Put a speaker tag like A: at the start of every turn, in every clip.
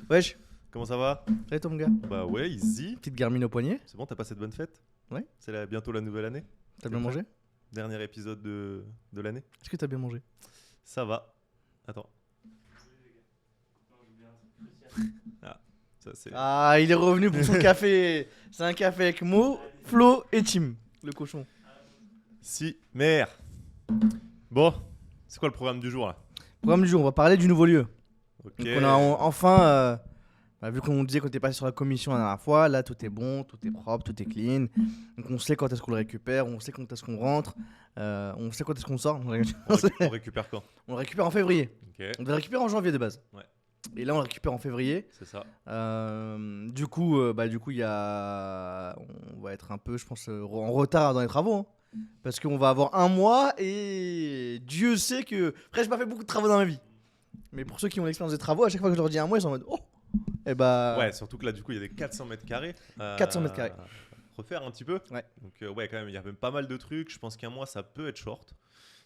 A: Wesh,
B: Comment ça va?
A: salut toi mon gars.
B: Bah ouais, easy.
A: Petite Garmin au poignet.
B: C'est bon, t'as passé de bonnes fêtes?
A: Ouais.
B: C'est bientôt la nouvelle année.
A: T'as
B: T'es
A: bien
B: prêt?
A: mangé?
B: Dernier épisode de l'année.
A: Est-ce que t'as bien mangé?
B: Ça va. Attends. Ah, ça c'est...
A: Ah, il est revenu pour son café. C'est un café avec Mo, Flo et Tim, le cochon.
B: Si, merde. Bon, c'est quoi le programme du jour là?
A: Programme du jour, on va parler du nouveau lieu.
B: Ok.
A: Donc on a enfin, vu qu'on disait qu'on était passé sur la commission la dernière fois, là tout est bon, tout est propre, tout est clean. Donc on sait quand est-ce qu'on le récupère, on sait quand est-ce qu'on rentre, on sait quand est-ce qu'on sort.
B: On récupère quand?
A: On le récupère en février.
B: Ok,
A: On devait le récupérer en janvier de base.
B: Ouais.
A: Et là on le récupère en février.
B: c'est ça.
A: Du coup, il y a, on va être un peu, je pense, en retard dans les travaux, hein. Parce qu'on va avoir un mois et Dieu sait que, après, j'ai pas fait beaucoup de travaux dans ma vie. Mais pour ceux qui ont l'expérience des travaux, à chaque fois que je leur dis un mois, ils sont en mode oh, et bah,
B: Ouais, surtout que là du coup il y a des 400 mètres carrés.
A: 400 mètres carrés.
B: Refaire un petit peu.
A: Ouais.
B: Donc ouais, quand même, il y a même pas mal de trucs. Je pense qu'un mois ça peut être short.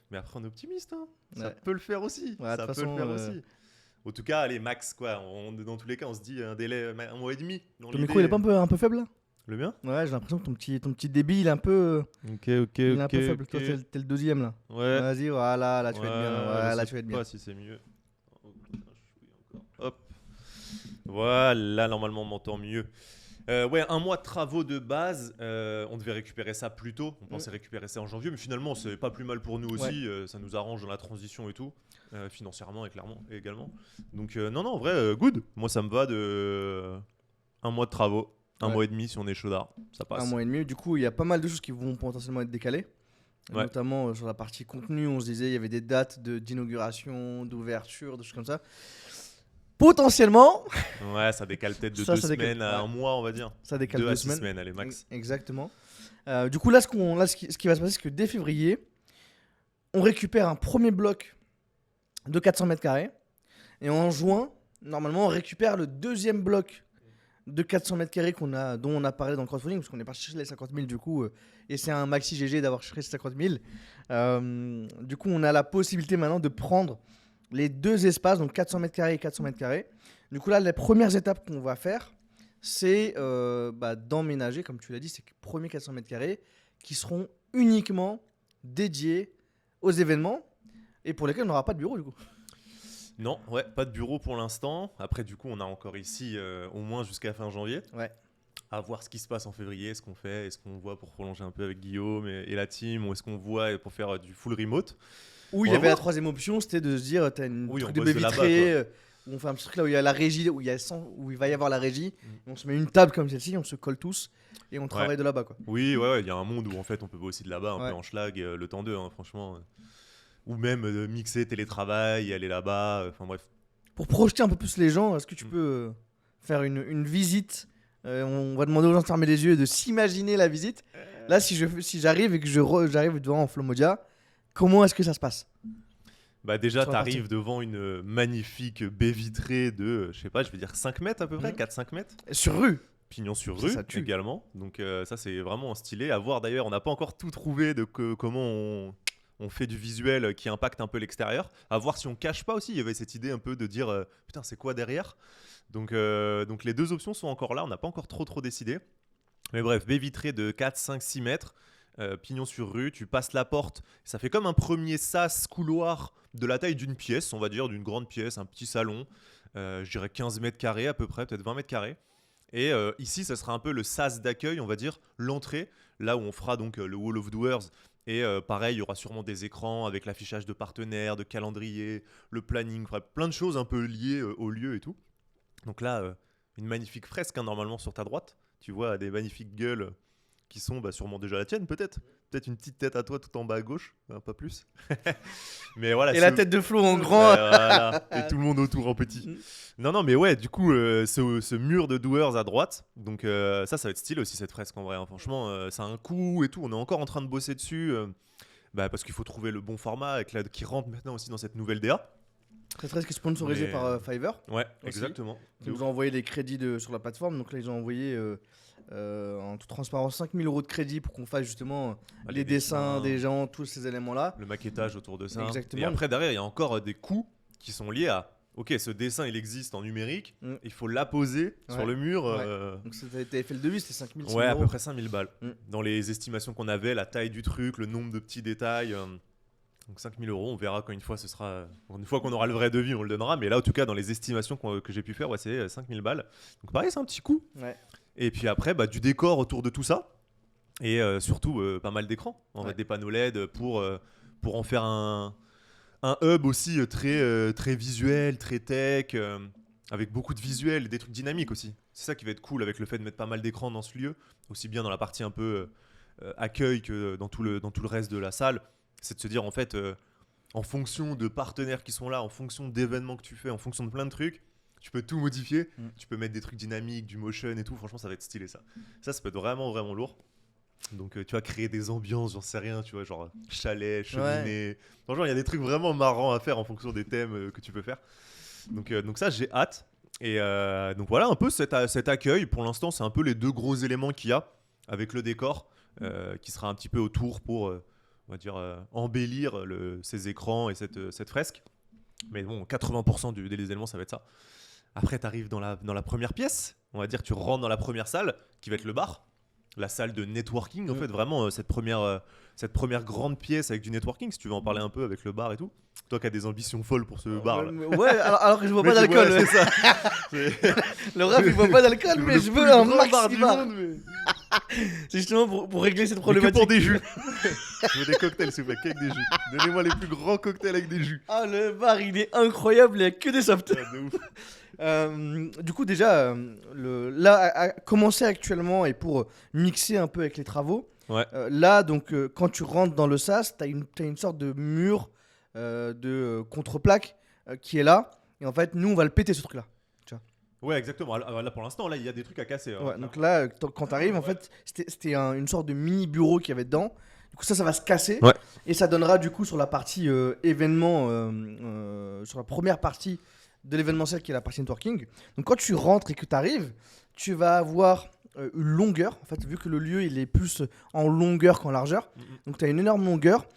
B: Mais après on est optimiste, hein. Ça
A: Ouais.
B: peut le faire aussi.
A: Ouais, de
B: Ça
A: toute
B: peut le
A: façon,
B: faire aussi. En tout cas, allez, max quoi. Dans tous les cas, on se dit un délai, un mois et demi. Dans
A: ton
B: l'idée.
A: micro il est pas un peu faible là?
B: Le mien?
A: Ouais, j'ai l'impression que ton petit débit il est un peu,
B: Ok,
A: il est un peu faible. Toi, t'es le deuxième là.
B: Ouais.
A: Vas-y, voilà, là tu vas être bien. Ouais, là tu vas être
B: Je sais
A: bien.
B: pas si c'est mieux. Oh, putain, je suis encore. Hop. Voilà, normalement on m'entend mieux. Ouais, un mois de travaux de base. On devait récupérer ça plus tôt. On pensait récupérer ça en janvier, mais finalement c'est pas plus mal pour nous aussi. Ça nous arrange dans la transition et tout, financièrement et clairement et également. Donc non, en vrai, good. Moi ça me va de un mois de travaux, un
A: Ouais.
B: mois et demi si on est chaudard, ça passe.
A: Un mois et demi. Du coup, il y a pas mal de choses qui vont potentiellement être décalées.
B: Ouais.
A: Notamment sur la partie contenu, on se disait il y avait des dates d'inauguration, d'ouverture, des choses comme ça. Potentiellement,
B: Ouais, ça décale peut-être de
A: Ça
B: 2
A: décale,
B: semaines à
A: ouais.
B: un mois, on va dire.
A: ça décale
B: 2
A: 2
B: à 6
A: semaines.
B: semaines, allez, max.
A: Exactement. Du coup, là, ce qui va se passer, c'est que dès février, on récupère un premier bloc de 400 mètres carrés. Et en juin, normalement, on récupère le deuxième bloc de 400 mètres carrés dont on a parlé dans le crowdfunding, parce qu'on est parti chercher les 50 000 du coup. Et c'est un maxi GG d'avoir cherché ces 50 000. Du coup, on a la possibilité maintenant de prendre les deux espaces, donc 400 mètres carrés et 400 mètres carrés. Du coup, là, les premières étapes qu'on va faire, c'est d'emménager, comme tu l'as dit, ces premiers 400 mètres carrés qui seront uniquement dédiés aux événements et pour lesquels on n'aura pas de bureau du coup.
B: Non, ouais, pas de bureau pour l'instant. Après, du coup, on a encore ici au moins jusqu'à fin janvier.
A: Ouais.
B: À voir ce qui se passe en février, ce qu'on fait, est-ce qu'on voit pour prolonger un peu avec Guillaume et la team, ou est-ce qu'on voit pour faire du full remote.
A: Où il
B: On
A: y
B: va
A: avait la
B: voir.
A: troisième option, c'était de se dire, t'as une
B: Oui,
A: truc
B: on
A: de
B: bosse
A: baie
B: de là-bas,
A: vitrée,
B: quoi.
A: où on fait un petit truc là où il y a la régie, où il va y avoir la régie, et on se met une table comme celle-ci, on se colle tous et on travaille de là-bas quoi.
B: Oui, ouais, il y a un monde où en fait on peut bosser de là-bas, un
A: Ouais.
B: peu en schlag, le temps d'eux, hein, franchement. Ou même mixer télétravail, aller là-bas, enfin bref.
A: Pour projeter un peu plus les gens, est-ce que tu
B: Mm.
A: peux faire une visite on va demander aux gens de fermer les yeux et de s'imaginer la visite. Là, si j'arrive et que j'arrive devant Flomodia, comment est-ce que ça se passe?
B: Bah déjà,
A: Sur la
B: t'arrives devant une magnifique baie vitrée de, je sais pas, je vais dire 5 mètres à peu près,
A: Mhm.
B: 4-5 mètres.
A: Sur rue.
B: Pignon sur
A: Ça,
B: rue
A: ça tue.
B: également. Donc ça, c'est vraiment stylé. À voir d'ailleurs, on n'a pas encore tout trouvé de comment on fait du visuel qui impacte un peu l'extérieur. À voir si on cache pas aussi. Il y avait cette idée un peu de dire putain, c'est quoi derrière. Donc les deux options sont encore là. On n'a pas encore trop décidé. Mais bref, baie vitrée de 4, 5, 6 mètres. Pignon sur rue, tu passes la porte, ça fait comme un premier sas couloir de la taille d'une pièce, on va dire, d'une grande pièce, un petit salon, je dirais 15 mètres carrés à peu près, peut-être 20 mètres carrés. Et ici, ça sera un peu le sas d'accueil, on va dire, l'entrée, là où on fera donc le Wall of Doers. Et pareil, il y aura sûrement des écrans avec l'affichage de partenaires, de calendrier, le planning, enfin, plein de choses un peu liées au lieu et tout. Donc là, une magnifique fresque hein, normalement sur ta droite, tu vois des magnifiques gueules qui sont sûrement déjà la tienne peut-être une petite tête à toi tout en bas à gauche, pas plus. Mais voilà.
A: Et la tête de Flo en grand.
B: Voilà. Et tout le monde autour en petit.
A: Mm.
B: Non mais ouais, du coup ce mur de doers à droite, donc ça va être stylé aussi cette fresque en vrai, hein. Franchement ça a un coup et tout, on est encore en train de bosser dessus parce qu'il faut trouver le bon format qui rentre maintenant aussi dans cette nouvelle DA.
A: Cette fresque est sponsorisée
B: Mais-
A: par Fiverr.
B: Ouais,
A: Aussi.
B: exactement.
A: Ils nous ont envoyé les crédits sur la plateforme. Donc là, ils ont envoyé en toute transparence 5 000 € de crédit pour qu'on fasse justement les dessins des gens, tous ces éléments-là.
B: Le maquettage autour de ça.
A: Exactement.
B: Et après derrière, il y a encore des coûts qui sont liés ok, ce dessin il existe en numérique,
A: Mm.
B: il faut l'apposer sur
A: Ouais.
B: le mur.
A: Donc t'avais fait le devis, c'était 5000
B: Ouais, à peu
A: euros.
B: près 5000 balles.
A: Mm.
B: Dans les estimations qu'on avait, la taille du truc, le nombre de petits détails. Donc 5000 euros, on verra quand une fois une fois qu'on aura le vrai devis, on le donnera. Mais là, en tout cas, dans les estimations que j'ai pu faire, ouais, c'est 5000 balles. Donc pareil, c'est un petit coup.
A: Ouais.
B: Et puis après, bah, du décor autour de tout ça. Et surtout, pas mal d'écrans. En
A: Ouais.
B: fait, des panneaux LED pour en faire un hub aussi très visuel, très tech, avec beaucoup de visuels et des trucs dynamiques aussi. C'est ça qui va être cool avec le fait de mettre pas mal d'écrans dans ce lieu, aussi bien dans la partie un peu accueil que dans tout le reste de la salle. C'est de se dire en fait, en fonction de partenaires qui sont là, en fonction d'événements que tu fais, en fonction de plein de trucs, tu peux tout modifier. Tu peux mettre des trucs dynamiques, du motion et tout. Franchement, ça va être stylé ça. Ça peut être vraiment, vraiment lourd. Donc tu vas créer des ambiances, j'en sais rien, tu vois, genre chalet, cheminée. Franchement, il y a des trucs vraiment marrants à faire en fonction des thèmes que tu peux faire. Donc ça, j'ai hâte. Et donc voilà, un peu cet accueil. Pour l'instant, c'est un peu les deux gros éléments qu'il y a avec le décor qui sera un petit peu autour pour, on va dire, embellir ces écrans et cette fresque. Mais bon, 80% des éléments, ça va être ça. Après, tu arrives dans la première pièce. On va dire, tu rentres dans la première salle qui va être le bar. La salle de networking, en fait, vraiment, cette première grande pièce avec du networking, si tu veux en parler un peu avec le bar et tout. Toi qui as des ambitions folles pour ce bar là.
A: Ouais, alors que je bois pas
B: Mais
A: d'alcool.
B: ouais,
A: Ouais.
B: c'est ça.
A: Le rap, il boit pas d'alcool, mais je veux un maxi bar.
B: monde, mais...
A: C'est justement pour régler cette
B: Mais que
A: problématique.
B: pour des jus. Je veux des cocktails, s'il vous plaît, qu'avec des jus. Donnez-moi les plus grands cocktails avec des jus.
A: Ah, le bar, il est incroyable, il y a que des softs.
B: Ouais, de ouf.
A: Du coup, déjà, là, à commencer actuellement et pour mixer un peu avec les travaux,
B: Ouais.
A: là, donc, quand tu rentres dans le sas, t'as une sorte de mur de contreplaque qui est là. Et en fait, nous, on va le péter ce truc-là.
B: Ouais, exactement. Alors là, pour l'instant, là, il y a des trucs à casser.
A: Ouais, donc là, quand t'arrives, en fait, c'était une sorte de mini bureau qu'il y avait dedans. Du coup, ça va se casser.
B: Ouais.
A: Et ça donnera, du coup, sur la partie événement, sur la première partie de l'événementiel qui est la partie networking. Donc, quand tu rentres et que tu arrives, tu vas avoir une longueur. En fait, vu que le lieu, il est plus en longueur qu'en largeur. Donc, tu as une énorme longueur.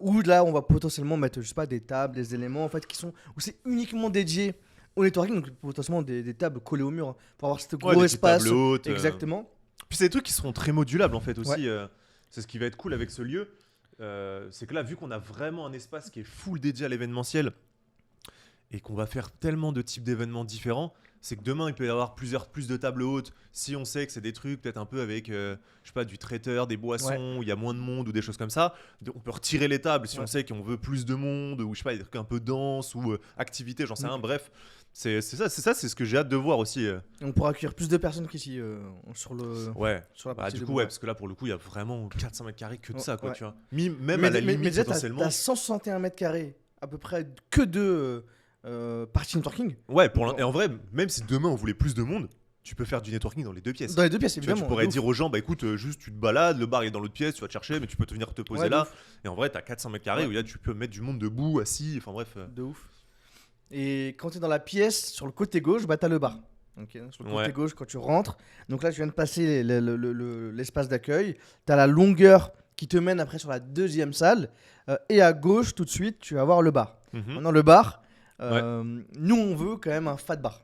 A: Où là, on va potentiellement mettre, je sais pas, des tables, des éléments, en fait, où c'est uniquement dédié au networking, donc potentiellement des tables collées au mur, hein, pour avoir ce
B: Ouais,
A: gros
B: des petites
A: espace.
B: tables hautes,
A: Exactement.
B: Puis c'est des trucs qui seront très modulables en fait aussi.
A: Ouais.
B: C'est ce qui va être cool avec ce lieu. C'est que là, vu qu'on a vraiment un espace qui est full dédié à l'événementiel et qu'on va faire tellement de types d'événements différents, c'est que demain il peut y avoir plus de tables hautes. Si on sait que c'est des trucs peut-être un peu avec, je sais pas, du traiteur, des boissons, où il y a moins de monde ou des choses comme ça, on peut retirer les tables si on sait qu'on veut plus de monde ou je sais pas, des trucs un peu denses ou activités, j'en sais rien. Bref, c'est ça, c'est ce que j'ai hâte de voir aussi.
A: On pourra accueillir plus de personnes qu'ici sur
B: Ouais.
A: la
B: Bah,
A: partie
B: du
A: de
B: coup,
A: bois.
B: ouais, parce que là, pour le coup, il y a vraiment 400 mètres carrés que de ça, quoi,
A: Ouais.
B: tu vois. Même
A: mais,
B: à la
A: mais
B: limite,
A: déjà,
B: potentiellement.
A: t'as 161 mètres carrés, à peu près que de parties networking.
B: Ouais, et en vrai, même si demain on voulait plus de monde, tu peux faire du networking dans les deux pièces.
A: Dans les deux pièces,
B: Tu vois,
A: évidemment.
B: tu pourrais
A: de ouf.
B: dire aux gens, bah écoute, juste tu te balades, le bar est dans l'autre pièce, tu vas te chercher, mais tu peux venir te poser
A: Ouais, de
B: là.
A: ouf.
B: Et en vrai, t'as 400 mètres carrés
A: Ouais.
B: où là, tu peux mettre du monde debout, assis, enfin bref.
A: De ouf. Et quand tu es dans la pièce, sur le côté gauche, bah, tu as le bar. Ok, sur le côté
B: Ouais.
A: gauche, quand tu rentres. Donc là, tu viens de passer l'espace d'accueil. Tu as la longueur qui te mène après sur la deuxième salle. Et à gauche, tout de suite, tu vas voir le bar.
B: Mhm.
A: Maintenant, le bar, nous, on veut quand même un fat bar.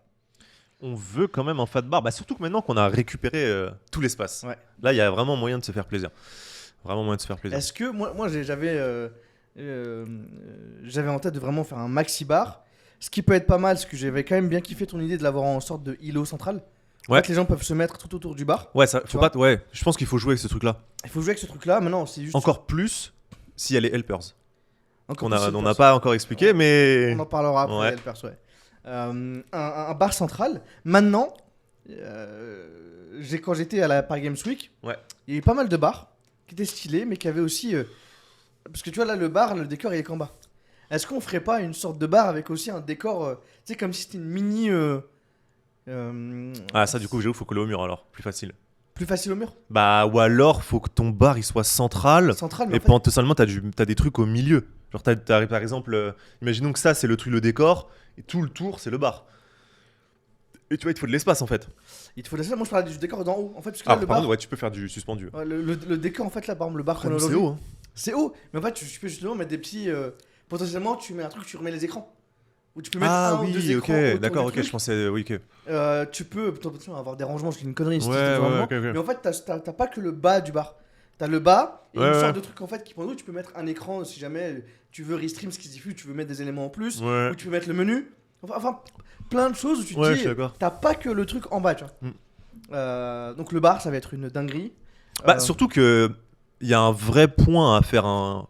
B: On veut quand même un fat bar, bah, surtout que maintenant qu'on a récupéré tout l'espace.
A: Ouais.
B: Là, il y a vraiment moyen de se faire plaisir. Vraiment moyen de se faire plaisir.
A: Est-ce que moi j'avais en tête de vraiment faire un maxi bar. Ce qui peut être pas mal, parce que j'avais quand même bien kiffé ton idée de l'avoir en sorte de îlot central. En
B: Ouais.
A: fait, les gens peuvent se mettre tout autour du bar.
B: Ouais, ça,
A: Tu
B: faut
A: vois.
B: pas. Ouais, je pense qu'il faut jouer avec ce truc-là.
A: Il faut jouer avec ce truc-là. Maintenant, c'est juste.
B: Encore plus s'il y a les helpers.
A: Encore
B: On
A: plus,
B: n'a pas encore expliqué, mais.
A: On en parlera après,
B: Ouais.
A: elle perso, ouais. Un bar central. Maintenant, quand j'étais à la Paris Games Week,
B: Ouais.
A: il y avait pas mal de bars qui étaient stylés, mais qui avaient aussi. Parce que tu vois, là, le bar, le décor, il est qu'en bas. Est-ce qu'on ferait pas une sorte de bar avec aussi un décor, tu sais, comme si c'était une mini.
B: Ah, ça, du coup, j'avoue, faut coller au mur alors. Plus facile.
A: Plus facile au mur.
B: Bah, ou alors, faut que ton bar il soit central.
A: Central, mais
B: Et
A: en fait,
B: potentiellement, t'as des trucs au milieu. Genre, par exemple, imaginons que ça, c'est le décor, et tout le tour, c'est le bar. Et tu vois, il te faut de l'espace en fait.
A: il te faut ça. Moi, je parlais du décor d'en haut. En fait, parce que là,
B: Ah,
A: le
B: par
A: bar.
B: contre, ouais, tu peux faire du suspendu.
A: Ouais, le décor, en fait, là, par exemple, le bar
B: Ah, nous,
A: chronologie.
B: c'est haut, hein.
A: C'est haut, mais en fait, tu peux justement mettre des petits. Potentiellement, tu mets un truc, tu remets les écrans. où tu peux mettre
B: Ah
A: un ou deux
B: oui,
A: écrans
B: ok,
A: autour
B: d'accord,
A: du
B: ok,
A: truc.
B: je pensais, oui, ok.
A: Tu peux attention, avoir des rangements, je dis une connerie, c'est
B: Ouais,
A: des
B: ouais,
A: rangements.
B: ok, ok.
A: Mais en fait, t'as pas que le bas du bar. T'as le bas et
B: Ouais,
A: une
B: ouais.
A: sorte de truc en fait qui pendant tu peux mettre un écran si jamais tu veux restream ce qui se diffuse, tu veux mettre des éléments en plus,
B: Ouais.
A: ou tu peux mettre le menu. Enfin, plein de choses où tu te
B: Ouais, je
A: dis,
B: suis d'accord.
A: t'as pas que le truc en bas, tu vois. Donc le bar, ça va être une dinguerie.
B: Bah, surtout que il y a un vrai point à faire un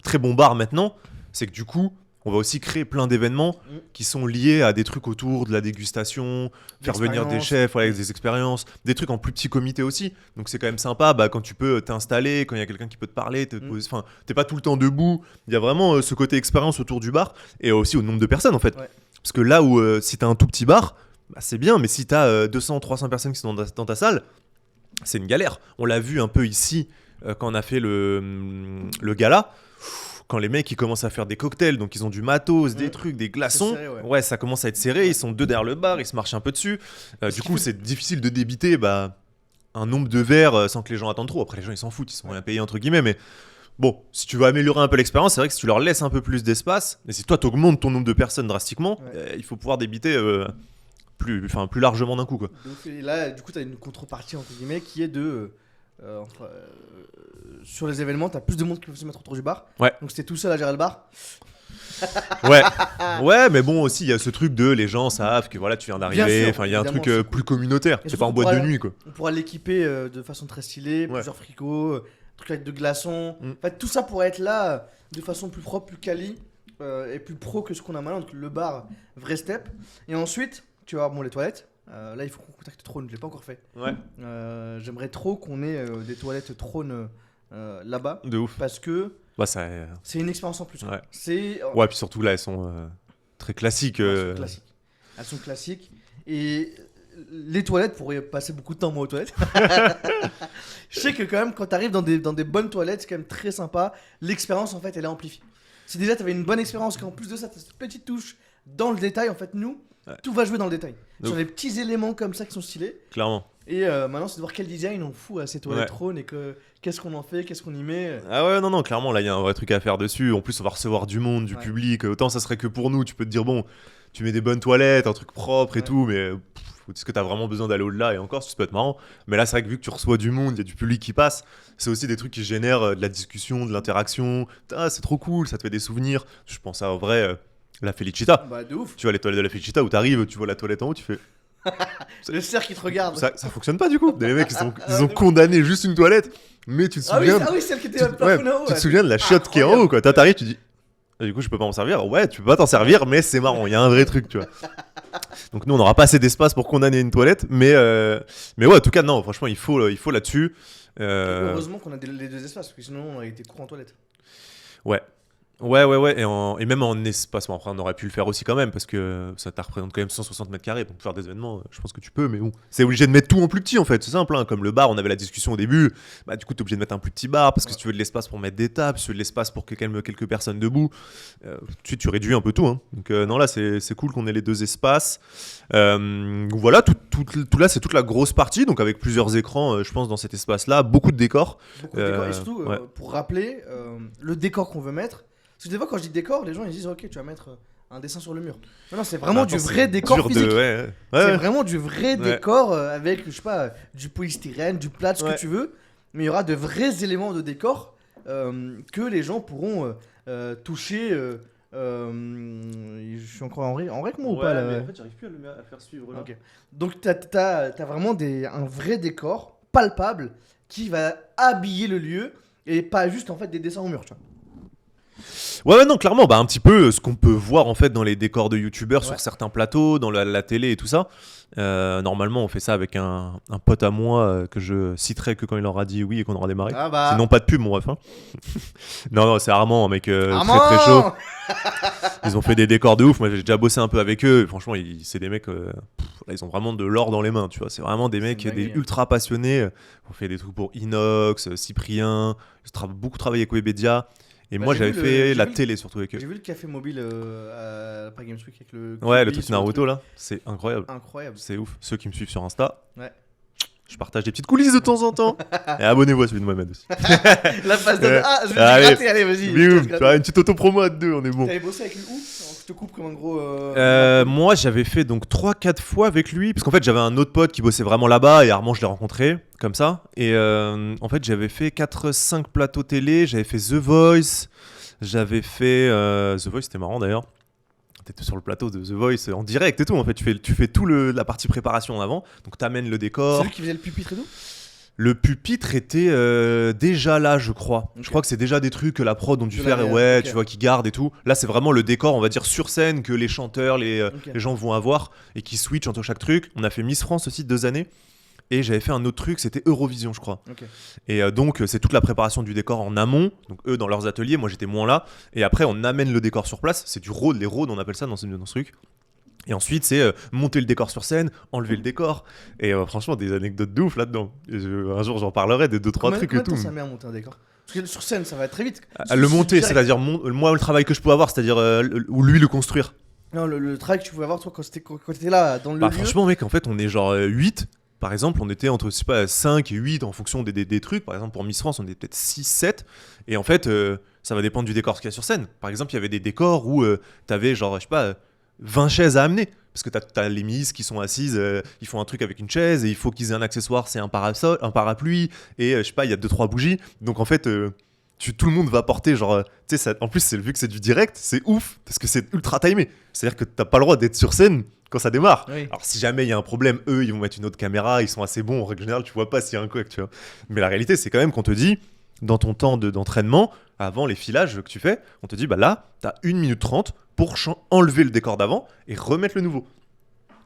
B: très bon bar maintenant, c'est que du coup, on va aussi créer plein d'événements qui sont liés à des trucs autour de la dégustation, faire venir des
A: D'expérience.
B: chefs, voilà, avec des expériences, des trucs en plus petit comité aussi. Donc c'est quand même sympa quand tu peux t'installer, quand il y a quelqu'un qui peut te parler, te poser, enfin, t'es pas tout le temps debout. Il y a vraiment ce côté expérience autour du bar et aussi au nombre de personnes en fait.
A: Ouais.
B: Parce que là où si t'as un tout petit bar, bah, c'est bien, mais si t'as 200, 300 personnes qui sont dans ta salle, c'est une galère. On l'a vu un peu ici quand on a fait le gala. Quand les mecs ils commencent à faire des cocktails, donc ils ont du matos, des trucs, des glaçons,
A: C'est serré, ouais.
B: ça commence à être serré, ils sont deux derrière le bar, ils se marchent un peu dessus. Du coup,
A: fait-
B: c'est difficile de débiter un nombre de verres sans que les gens attendent trop. Après, les gens ils s'en foutent, ils sont rien payés entre guillemets, mais bon, si tu veux améliorer un peu l'expérience, c'est vrai que si tu leur laisses un peu plus d'espace, et si toi tu augmentes ton nombre de personnes drastiquement, il faut pouvoir débiter plus largement d'un coup, quoi.
A: Donc, et là, du coup, tu as une contrepartie entre guillemets qui est sur les événements, tu as plus de monde qui peut se mettre autour du bar.
B: Ouais.
A: Donc, c'était tout seul à gérer le bar.
B: Ouais, mais bon, aussi, il y a ce truc de les gens savent que voilà, tu viens
A: Bien
B: d'arriver.
A: sûr,
B: Enfin, il y a un
A: évidemment,
B: truc
A: c'est
B: plus communautaire.
A: Et
B: C'est pas en
A: surtout,
B: boîte de
A: voilà.
B: nuit, quoi.
A: On pourra l'équiper de façon très stylée,
B: Ouais.
A: plusieurs frigos, trucs avec de glaçons.
B: Mm.
A: En fait, tout ça pourrait être là de façon plus propre, plus quali et plus pro que ce qu'on a maintenant. Donc, le bar, vrai step. Et ensuite, tu vas voir les toilettes. Là, il faut qu'on contacte Trône, je l'ai pas encore fait.
B: Ouais.
A: J'aimerais trop qu'on ait des toilettes Trône là-bas
B: De ouf.
A: parce que
B: Bah, ça.
A: c'est une expérience en plus. Quoi.
B: Ouais.
A: C'est
B: Ouais, puis surtout là, elles sont très classiques.
A: elles sont classiques. Elles sont classiques et les toilettes pourraient passer beaucoup de temps moi aux toilettes. Je sais que quand même quand tu arrives dans des bonnes toilettes, c'est quand même très sympa. L'expérience en fait, elle est amplifiée. Si déjà tu avais une bonne expérience, qu'en plus de ça, tu as cette petite touche dans le détail, en fait, nous, tout va jouer dans le détail.
B: Donc,
A: sur les petits éléments comme ça qui sont stylés.
B: Clairement.
A: Et maintenant, c'est de voir quel design on fout à ces toilettes Trône et qu'est-ce qu'on en fait, qu'est-ce qu'on y met.
B: Ah ouais, non, clairement, là, il y a un vrai truc à faire dessus. En plus, on va recevoir du monde, du public. Autant ça serait que pour nous, tu peux te dire, bon, tu mets des bonnes toilettes, un truc propre et tout, mais est-ce que t'as vraiment besoin d'aller au-delà? Et encore, ça peut être marrant. Mais là, c'est vrai que vu que tu reçois du monde, il y a du public qui passe, c'est aussi des trucs qui génèrent de la discussion, de l'interaction. Ah, c'est trop cool, ça te fait des souvenirs. Je pense à en vrai, la Felicita.
A: Bah, de ouf.
B: Tu vois les toilettes de la Felicita où t'arrives, tu vois la toilette en haut, tu fais.
A: Le cerf qui te regarde.
B: Ça fonctionne pas du coup. Les mecs, ils ont condamné juste une toilette, mais tu te souviens.
A: Ah oui, celle qui était plafond en haut.
B: Tu te souviens de la chiotte qui est en haut, quoi. Toi, t'arrives, tu dis. Du coup, je peux pas m'en servir. Ouais, tu peux pas t'en servir, mais c'est marrant. Il y a un vrai truc, tu vois. Donc nous, on n'aura pas assez d'espace pour condamner une toilette, mais ouais, en tout cas, non. Franchement, il faut là-dessus.
A: Heureusement qu'on a les deux espaces, parce que sinon, on aurait été court en toilette.
B: Ouais. Et même en espace, bon, après on aurait pu le faire aussi quand même, parce que ça représente quand même 160 mètres carrés, donc faire des événements, je pense que tu peux, mais bon, c'est obligé de mettre tout en plus petit en fait, c'est simple, hein. Comme le bar, on avait la discussion au début, bah du coup t'es obligé de mettre un plus petit bar, parce que si tu veux de l'espace pour mettre des tables, si tu veux de l'espace pour quelques personnes debout, tu réduis un peu tout, hein. Donc non, là c'est cool qu'on ait les deux espaces. Voilà, tout là c'est toute la grosse partie, donc avec plusieurs écrans, je pense, dans cet espace-là, beaucoup de décors.
A: Beaucoup de décors, et surtout,
B: ouais.
A: pour rappeler, le décor qu'on veut mettre. Parce que des fois, quand je dis décor, les gens ils disent ok, tu vas mettre un dessin sur le mur. Non, c'est vraiment du vrai décor physique. C'est vraiment du vrai décor avec, je sais pas, du polystyrène, du plâtre, ce que tu veux. Mais il y aura de vrais éléments de décor que les gens pourront toucher. Je suis encore en rec moi ou pas là?
B: Mais en fait, j'arrive plus à faire suivre là.
A: Okay. Donc t'as vraiment un vrai décor palpable qui va habiller le lieu et pas juste en fait des dessins au mur, tu vois.
B: Ouais, non, clairement, un petit peu ce qu'on peut voir en fait dans les décors de youtubeurs sur certains plateaux, dans la télé et tout ça. Normalement, on fait ça avec un pote à moi que je citerai que quand il aura dit oui et qu'on aura démarré.
A: Ah bah.
B: Sinon, pas de pub, mon ref. Hein. non, c'est Armand, un mec très chaud. Ils ont fait des décors de ouf. Moi, j'ai déjà bossé un peu avec eux. Et franchement, c'est des mecs. Là, ils ont vraiment de l'or dans les mains, tu vois. C'est vraiment des mecs, des ultra passionnés. On fait des trucs pour Inox, Cyprien. J'ai beaucoup travaillé avec Webedia. Et moi, j'avais fait la télé surtout avec eux.
A: J'ai vu le café mobile à Paris Games Week avec le.
B: Ouais, le truc Naruto là, c'est incroyable.
A: Incroyable.
B: C'est ouf. Ceux qui me suivent sur Insta.
A: Ouais.
B: Je partage des petites coulisses de temps en temps. Et abonnez-vous à celui de Mohamed aussi.
A: La phase de. Ah, je vais te
B: Allez.
A: gratter, allez, vas-y.
B: Bim, tu vois, une petite auto-promo à deux, on est bon.
A: T'avais bossé avec lui où? Je te coupe comme un gros.
B: Moi, j'avais fait donc 3-4 fois avec lui. Parce qu'en fait, j'avais un autre pote qui bossait vraiment là-bas. Et Armand, je l'ai rencontré comme ça. Et en fait, j'avais fait 4-5 plateaux télé. J'avais fait The Voice. J'avais fait. The Voice, c'était marrant d'ailleurs. T'étais sur le plateau de The Voice en direct et tout. En fait, tu fais tout la partie préparation en avant. Donc, t'amènes le décor.
A: C'est lui qui faisait le pupitre et tout?
B: Le pupitre était déjà là, je crois.
A: Ok.
B: Je crois que c'est déjà des trucs que la prod ont dû
A: De
B: faire, et
A: la-
B: ouais,
A: ok.
B: tu vois, qui gardent et tout. Là, c'est vraiment le décor, on va dire, sur scène que les chanteurs, les gens vont avoir et qui switch entre chaque truc. On a fait Miss France aussi 2 années. Et j'avais fait un autre truc, c'était Eurovision, je crois.
A: Ok.
B: Et donc, c'est toute la préparation du décor en amont. Donc, eux, dans leurs ateliers, moi, j'étais moins là. Et après, on amène le décor sur place. C'est du road, les roads, on appelle ça dans ce truc. Et ensuite, c'est monter le décor sur scène, enlever le décor. Et franchement, des anecdotes de ouf là-dedans. Un jour, j'en parlerai des 2-3 trucs et tout.
A: Combien de temps ça met à monter un décor? Parce que sur scène, ça va très vite.
B: À le monter, c'est-à-dire moi, le travail que je peux avoir, c'est-à-dire ou lui le construire.
A: Non, le travail que tu pouvais avoir, toi, quand t'étais là, dans le
B: Bah,
A: lieu.
B: franchement, mec, en fait, on est genre 8. Par exemple, on était entre, je sais pas, 5 et 8 en fonction des trucs. Par exemple, pour Miss France, on était peut-être 6, 7. Et en fait, ça va dépendre du décor qu'il y a sur scène. Par exemple, il y avait des décors où t'avais genre, je sais pas, 20 chaises à amener. Parce que t'as les Miss qui sont assises, ils font un truc avec une chaise et il faut qu'ils aient un accessoire, c'est un parapluie. Et je sais pas, il y a 2-3 bougies. Donc en fait, tout le monde va porter genre. Tu sais, en plus, vu que c'est du direct, c'est ouf. Parce que c'est ultra timé. C'est-à-dire que t'as pas le droit d'être sur scène quand ça démarre.
A: Oui.
B: Alors si jamais il y a un problème, eux ils vont mettre une autre caméra, ils sont assez bons en règle générale, tu vois pas s'il y a un couac, tu vois. Mais la réalité c'est quand même qu'on te dit, dans ton temps d'entraînement, avant les filages que tu fais, on te dit bah là, t'as 1 minute 30 pour enlever le décor d'avant et remettre le nouveau.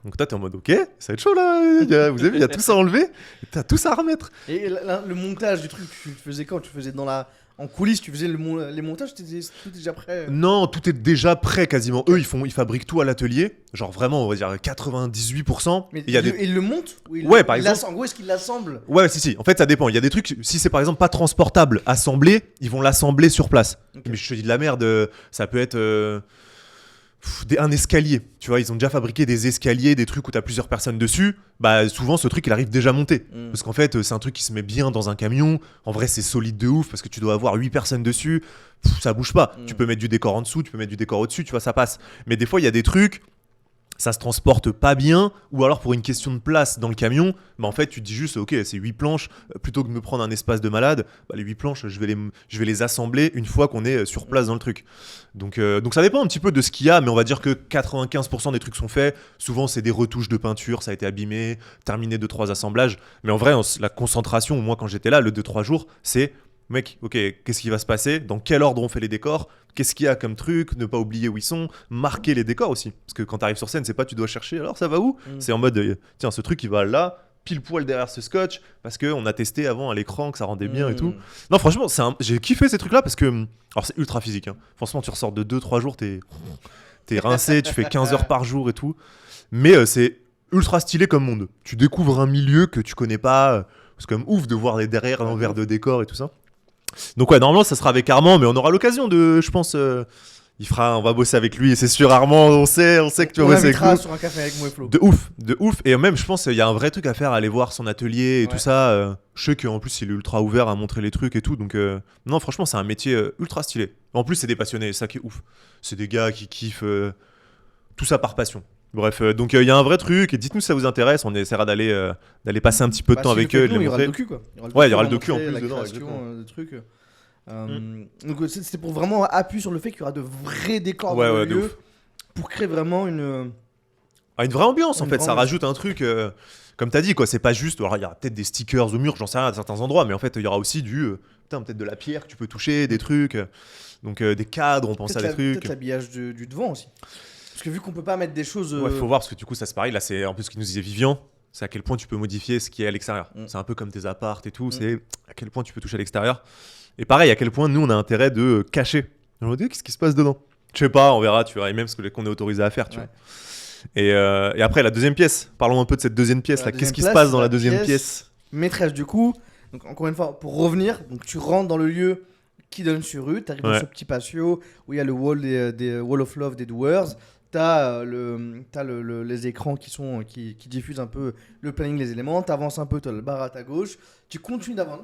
B: Donc toi t'es en mode ok, ça va être chaud là, vous avez vu, il y a tout ça à enlever, et t'as tout ça à remettre.
A: Et le montage du truc, tu le faisais quand? Tu faisais en coulisses, tu faisais les montages, tout était déjà prêt?
B: Non, tout est déjà prêt quasiment. Eux ils fabriquent tout à l'atelier, genre vraiment on va dire 98%.
A: Mais
B: Et il y a des...
A: ils le montent?
B: Ouais, par exemple.
A: En gros, est-ce qu'ils l'assemblent?
B: Ouais, si. En fait, ça dépend. Il y a des trucs, si c'est par exemple pas transportable, assemblé, ils vont l'assembler sur place.
A: Ok.
B: Mais je te dis de la merde, ça peut être un escalier. Tu vois, ils ont déjà fabriqué des escaliers, des trucs où t'as plusieurs personnes dessus. Bah, souvent, ce truc, il arrive déjà monté.
A: Mm.
B: Parce qu'en fait, c'est un truc qui se met bien dans un camion. En vrai, c'est solide de ouf parce que tu dois avoir 8 personnes dessus. Ça bouge pas.
A: Mm.
B: Tu peux mettre du décor en dessous, tu peux mettre du décor au-dessus, tu vois, ça passe. Mais des fois, il y a des trucs. Ça se transporte pas bien, ou alors pour une question de place dans le camion, bah en fait tu te dis juste ok c'est 8 planches, plutôt que de me prendre un espace de malade, bah les 8 planches je vais les assembler une fois qu'on est sur place dans le truc. Donc ça dépend un petit peu de ce qu'il y a, mais on va dire que 95% des trucs sont faits, souvent c'est des retouches de peinture, ça a été abîmé, terminé 2-3 assemblages, mais en vrai la concentration, moi quand j'étais là, le 2-3 jours, c'est mec, ok, qu'est-ce qui va se passer, dans quel ordre on fait les décors, qu'est-ce qu'il y a comme truc, ne pas oublier où ils sont, marquer les décors aussi. Parce que quand tu arrives sur scène, c'est pas tu dois chercher, alors ça va où C'est en mode, tiens, ce truc il va là, pile poil derrière ce scotch, parce qu'on a testé avant à l'écran que ça rendait bien et tout. Non, franchement, j'ai kiffé ces trucs-là parce que. Alors c'est ultra physique, hein. Franchement, tu ressors de 2-3 jours, t'es rincé, tu fais 15 heures par jour et tout. Mais c'est ultra stylé comme monde. Tu découvres un milieu que tu connais pas. C'est quand même ouf de voir les derrière, l'envers de décor et tout ça. Donc ouais, normalement ça sera avec Armand, mais on aura l'occasion de, je pense, on va bosser avec lui, et c'est sûr Armand, on sait que tu vas bosser avec nous.
A: Sur un café avec moi et Flo.
B: De ouf, et même je pense il y a un vrai truc à faire, aller voir son atelier et tout ça. Je sais qu'en plus il est ultra ouvert à montrer les trucs et tout, donc non franchement c'est un métier ultra stylé. En plus c'est des passionnés, c'est ça qui est ouf. C'est des gars qui kiffent tout ça par passion. Bref, donc il y a un vrai truc, et dites-nous si ça vous intéresse, on essaiera d'aller passer un petit peu de temps avec eux, de
A: Il
B: les
A: y aura le
B: montrer.
A: docu quoi.
B: Ouais, il y aura le docu en
A: montrer
B: plus
A: la
B: dedans,
A: création,
B: exactement.
A: des trucs. Donc c'était pour vraiment appuyer sur le fait qu'il y aura de vrais décors dans le
B: de
A: lieu
B: ouf.
A: pour créer vraiment une.
B: Une vraie ambiance en
A: Une
B: fait,
A: vraie
B: ça
A: ambiance.
B: rajoute un truc, comme t'as dit quoi, c'est pas juste, alors il y aura peut-être des stickers au mur, j'en sais rien à certains endroits, mais en fait il y aura aussi peut-être de la pierre que tu peux toucher, des trucs, donc des cadres, on pense à des trucs.
A: Peut-être l'habillage du devant aussi. Parce que vu qu'on peut pas mettre des choses.
B: Ouais, faut voir parce que du coup ça se pareil, là c'est un peu ce qu'il nous disait Vivian, c'est à quel point tu peux modifier ce qui est à l'extérieur. C'est un peu comme tes apparts et tout, c'est à quel point tu peux toucher à l'extérieur. Et pareil, à quel point nous on a intérêt de cacher. On va dire qu'est-ce qui se passe dedans. Je sais pas, on verra, tu vois, et même ce qu'on est autorisé à faire, tu vois. Et après la deuxième pièce, parlons un peu de cette deuxième pièce là. Qu'est-ce qui se passe dans la deuxième pièce?
A: Maîtresse du coup. Donc encore une fois, pour revenir, donc tu rentres dans le lieu qui donne sur rue, tu arrives dans ce petit patio où il y a le wall des Wall of Love des Doers. t'as les écrans qui diffusent un peu le planning, les éléments. T'avances un peu, t'as le bar à ta gauche. Tu continues d'avancer,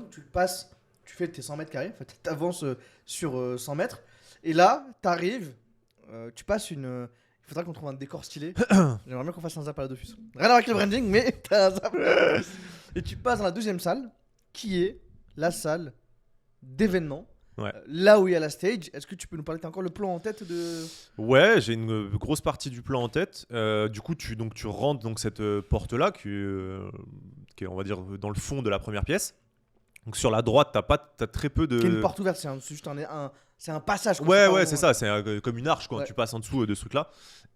A: tu fais tes 100 mètres carrés. En fait, t'avances sur 100 mètres. Et là, t'arrives, tu passes une. Il faudra qu'on trouve un décor stylé. J'aimerais bien qu'on fasse un zap à la Dofus. Rien à voir avec le branding, mais t'as un zap à la Dofus. Et tu passes dans la deuxième salle, qui est la salle d'événements.
B: Ouais.
A: Là où il y a la stage. Est-ce que tu peux nous parler? T'as encore le plan en tête de.
B: Ouais, j'ai une grosse partie du plan en tête. Du coup, tu rentres donc cette porte-là qui est, on va dire, dans le fond de la première pièce. Donc sur la droite, t'as très peu de.
A: Qui est une porte ouverte, c'est juste c'est un passage. quoi.
B: Ouais,
A: pas
B: ouais,
A: vraiment-
B: c'est ça, c'est comme une arche, quoi.
A: Ouais.
B: Tu passes en dessous de ce truc-là.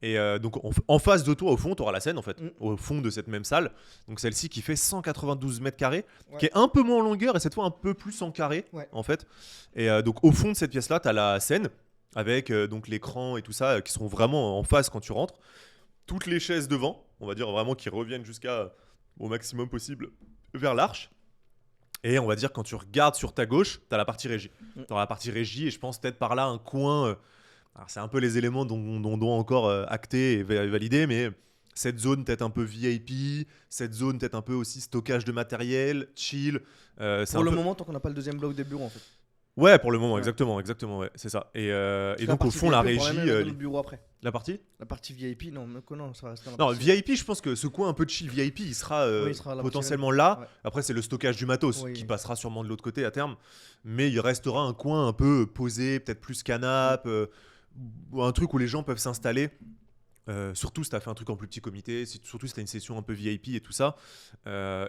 B: Et donc, en face de toi, au fond, tu auras la scène, en fait,
A: Mm.
B: au fond de cette même salle. Donc, celle-ci qui fait 192 mètres carrés,
A: Ouais.
B: qui est un peu moins en longueur et cette fois un peu plus en carré,
A: Ouais.
B: en fait. Et donc, au fond de cette pièce-là, tu as la scène avec donc l'écran et tout ça qui sont vraiment en face quand tu rentres. Toutes les chaises devant, on va dire vraiment qui reviennent jusqu'à au maximum possible vers l'arche. Et on va dire quand tu regardes sur ta gauche, tu as la partie régie.
A: Mm.
B: Tu la partie régie et je pense peut-être par là un coin. Alors c'est un peu les éléments dont on doit encore acter et valider, mais cette zone peut-être un peu VIP, cette zone peut-être un peu aussi stockage de matériel, chill. C'est
A: Pour
B: un
A: le
B: peu-
A: moment, tant qu'on n'a pas le deuxième bloc des bureaux en fait.
B: Ouais, pour le moment,
A: Ouais.
B: exactement, ouais, c'est ça. Et
A: Parce que
B: donc au
A: partie
B: fond, la
A: VIP, on pourra
B: régie,
A: même mettre dans le bureau après.
B: la partie.
A: La partie VIP, non, ça va rester dans la
B: Non,
A: partie-
B: VIP, je pense que ce coin un peu de chill VIP, il sera,
A: Oui, il sera à la
B: potentiellement
A: partie
B: là.
A: ouais.
B: Après, c'est le stockage du matos
A: Oui,
B: qui
A: oui.
B: passera sûrement de l'autre côté à terme. Mais il restera un coin un peu posé, peut-être plus canapé, ou un truc où les gens peuvent s'installer. Surtout si tu as fait un truc en plus petit comité, surtout si tu as une session un peu VIP et tout ça.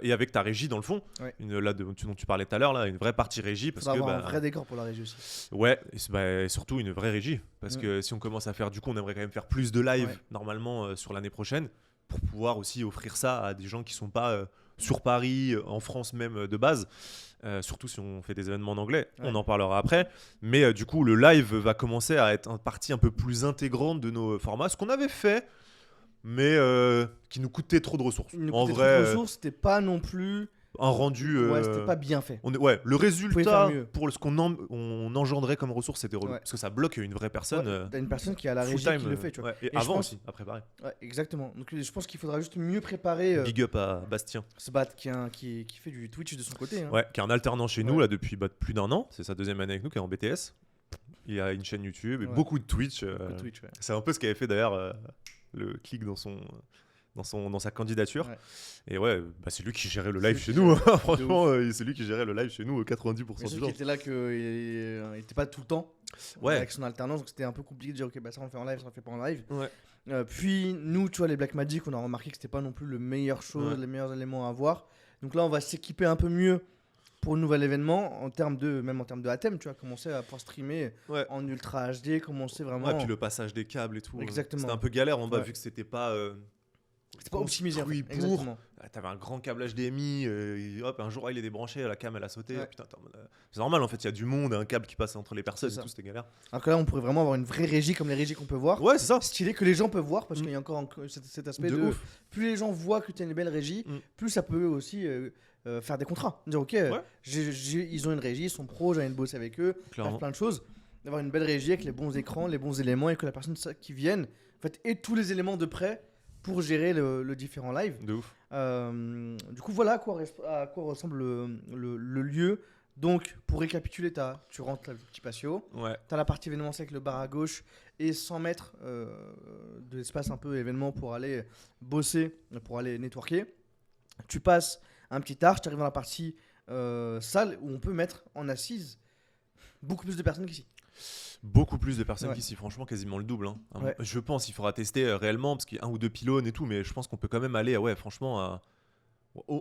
B: Et avec ta régie dans le fond,
A: Ouais.
B: dont tu parlais tout à l'heure, là, une vraie partie régie.
A: Il
B: Parce
A: faudra
B: que,
A: avoir un
B: bah,
A: vrai décor pour la régie aussi.
B: ouais, et surtout une vraie régie. Parce
A: Mm.
B: que si on commence à faire, du coup, on aimerait quand même faire plus de live
A: Ouais.
B: normalement sur l'année prochaine pour pouvoir aussi offrir ça à des gens qui sont pas sur Paris, en France même de base. Surtout si on fait des événements en anglais,
A: Ouais.
B: on en parlera après. Mais du coup, le live va commencer à être une partie un peu plus intégrante de nos formats. Ce qu'on avait fait, mais qui nous coûtait trop de ressources.
A: Une
B: En vrai,
A: ressources, c'était pas non plus.
B: un rendu.
A: Ouais, c'était pas bien fait.
B: Ouais, le
A: pouvez
B: résultat
A: faire mieux.
B: pour ce qu'on on engendrait comme ressources, c'était relou.
A: Ouais.
B: Parce que ça bloque une vraie personne.
A: Ouais, t'as une personne qui a la
B: full
A: régie
B: time,
A: qui le fait, tu vois.
B: ouais. Et
A: je
B: avant
A: pense-
B: aussi, à préparer.
A: Ouais, exactement. Donc je pense qu'il faudra juste mieux préparer
B: Big up à Bastien,
A: ce bat qui fait du Twitch de son côté. Hein.
B: ouais, qui est un alternant chez nous
A: Ouais.
B: là depuis plus d'un an. C'est sa deuxième année avec nous, qui est en BTS. Il a une chaîne YouTube et
A: Ouais.
B: beaucoup de Twitch.
A: Beaucoup de Twitch, ouais.
B: C'est un peu ce qu'avait fait d'ailleurs le clic dans sa candidature.
A: Ouais.
B: Et ouais, bah, c'est lui qui gérait le
A: C'est
B: live
A: lui
B: chez
A: qui
B: nous.
A: gérait.
B: hein. Franchement, c'est lui qui gérait le live chez nous 90%
A: Mais
B: du
A: ceux
B: temps.
A: qui étaient là qu'il n'était pas tout le temps
B: Ouais.
A: avec son alternance, donc c'était un peu compliqué de dire ok bah ça on le fait en live, ça on le fait pas en live.
B: Ouais.
A: Puis nous tu vois les Black Magic on a remarqué que c'était pas non plus le meilleur chose,
B: Ouais.
A: les meilleurs éléments à avoir. Donc là on va s'équiper un peu mieux pour le nouvel événement même en termes de ATEM, tu vois, commencer à pouvoir streamer
B: Ouais.
A: en ultra HD, commencer vraiment.
B: Ouais, puis le passage des câbles et tout.
A: Exactement.
B: C'était un peu galère en bas
A: Ouais.
B: vu que c'était pas.
A: C'était pas optimisé. En fait.
B: construit pour.
A: Exactement.
B: T'avais un grand câble HDMI, hop, un jour il est débranché, la cam elle a sauté.
A: Ouais.
B: Putain, c'est normal en fait, il y a du monde, un câble qui passe entre les personnes
A: C'est
B: et
A: ça.
B: tout, c'était galère.
A: Alors que là on pourrait vraiment avoir une vraie régie comme les régies qu'on peut voir.
B: Ouais, c'est ça.
A: Stylé que les gens peuvent voir parce
B: Mm.
A: qu'il y a encore cet aspect
B: De
A: de
B: ouf.
A: plus les gens voient que tu as une belle régie,
B: Mm.
A: plus ça peut aussi faire des contrats. Dire ok, ils ont une régie, ils sont pros, j'ai envie de bosser avec eux, faire
B: Clairement.
A: plein de choses. D'avoir une belle régie avec les bons écrans, les bons éléments et que la personne qui vienne en fait, ait tous les éléments de près pour gérer le différent live.
B: De ouf.
A: Du coup, voilà à quoi ressemble le lieu. Donc, pour récapituler, tu rentres là, le petit patio.
B: Ouais.
A: Tu as la partie événementielle avec le bar à gauche et 100 mètres d'espace un peu événement pour aller bosser, pour aller networker. Tu passes un petit arche, tu arrives dans la partie salle où on peut mettre en assise beaucoup plus de personnes qu'ici.
B: Beaucoup plus de personnes
A: Ouais.
B: qu'ici, franchement, quasiment le double. Hein.
A: Ouais.
B: Je pense qu'il faudra tester réellement parce qu'il y a un ou deux pylônes et tout, mais je pense qu'on peut quand même aller, ouais, franchement,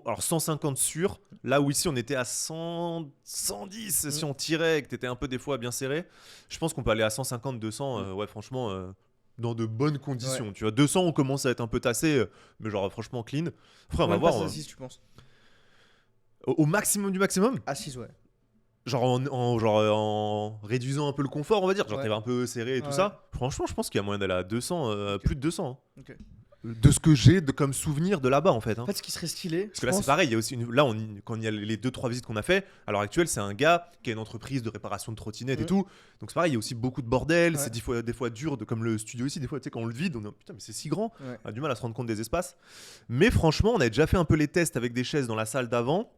B: alors 150 sûr. Là où ici on était à 100, 110 si on tirait et que t'étais un peu des fois bien serré, je pense qu'on peut aller à 150, 200, ouais, franchement, dans de bonnes conditions.
A: Ouais.
B: Tu vois, 200 on commence à être un peu tassé, mais genre franchement clean. Après, on va
A: Même
B: voir.
A: pas assise, tu penses
B: Au maximum du maximum,
A: Assise, ouais.
B: genre en réduisant un peu le confort, on va dire, genre
A: Ouais.
B: t'es un peu serré et tout
A: Ouais.
B: ça. Franchement, je pense qu'il y a moyen d'aller à 200,
A: Ok.
B: plus de 200. Hein.
A: Ok.
B: de ce que j'ai comme souvenir de là-bas en fait. Hein.
A: En fait, ce qui serait stylé.
B: Parce que là, c'est pareil. Il y a aussi là, quand il y a les 2-3 visites qu'on a fait, à l'heure actuelle, c'est un gars qui a une entreprise de réparation de trottinettes et tout. Donc c'est pareil, il y a aussi beaucoup de bordel.
A: Ouais.
B: C'est des fois dur, comme le studio ici. Des fois, tu sais, quand on le vide, on est putain, mais c'est si grand.
A: Ouais.
B: On a du mal à se rendre compte des espaces. Mais franchement, on a déjà fait un peu les tests avec des chaises dans la salle d'avant.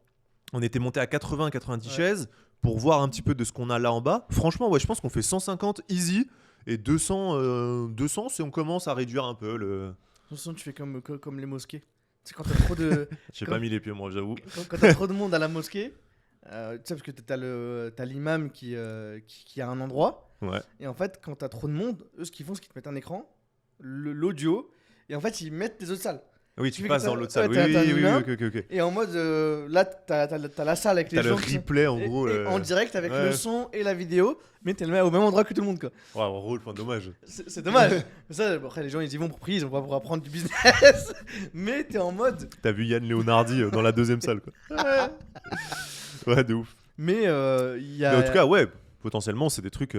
B: On était monté à 80-90 chaises pour voir un petit peu de ce qu'on a là en bas. Franchement, ouais, je pense qu'on fait 150 easy et 200 si on commence à réduire un peu le.
A: De toute façon, tu fais comme les mosquées. C'est quand t'as trop de.
B: J'ai
A: Quand-
B: pas mis les pieds, moi, j'avoue.
A: Quand t'as trop de monde à la mosquée, tu sais, parce que t'as l'imam qui a un endroit.
B: Ouais.
A: Et en fait, quand t'as trop de monde, eux, ce qu'ils font, c'est qu'ils te mettent un écran, l'audio, et en fait, ils mettent les autres salles.
B: Oui,
A: Tu
B: tu
A: fais
B: passes
A: que
B: dans l'autre salle.
A: t'as un
B: Oui,
A: humain.
B: ok.
A: Et en mode, là, t'as la salle avec les
B: T'as le
A: gens. qui sont-
B: replay en
A: et-
B: gros.
A: et en direct avec
B: Ouais.
A: le son et la vidéo, mais t'es au même endroit que tout le monde, quoi.
B: Ouais, en rôle, enfin, dommage.
A: C'est dommage. Ça, bon, après, les gens, ils y vont pour prix, ils vont pas pour apprendre du business. Mais t'es en mode.
B: T'as vu Yann Leonardi dans la deuxième salle, quoi. Ouais, de ouf.
A: Mais il y a.
B: Mais en tout cas, ouais, potentiellement, c'est des trucs.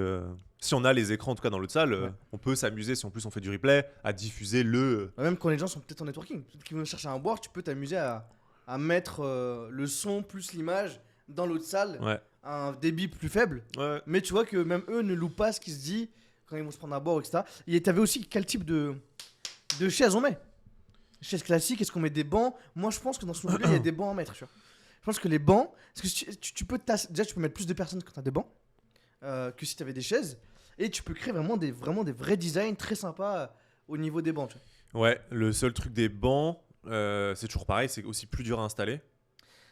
B: Si on a les écrans, en tout cas dans l'autre salle,
A: Ouais.
B: on peut s'amuser, si en plus on fait du replay, à diffuser le.
A: Même quand les gens sont peut-être en networking, peut-être qu'ils vont chercher à boire, tu peux t'amuser à mettre le son plus l'image dans l'autre salle
B: Ouais.
A: à un débit plus faible.
B: Ouais.
A: Mais tu vois que même eux ne louent pas ce qui se dit quand ils vont se prendre à boire, etc. Et t'avais aussi quel type de chaises on met? Chaises classiques, est-ce qu'on met des bancs? Moi je pense que dans ce module il y a des bancs à mettre, tu vois. Je pense que les bancs, parce que tu peux déjà tu peux mettre plus de personnes quand t'as des bancs que si t'avais des chaises. Et tu peux créer vraiment des vrais designs très sympas au niveau des bancs, tu vois.
B: Ouais, le seul truc des bancs, c'est toujours pareil, c'est aussi plus dur à installer.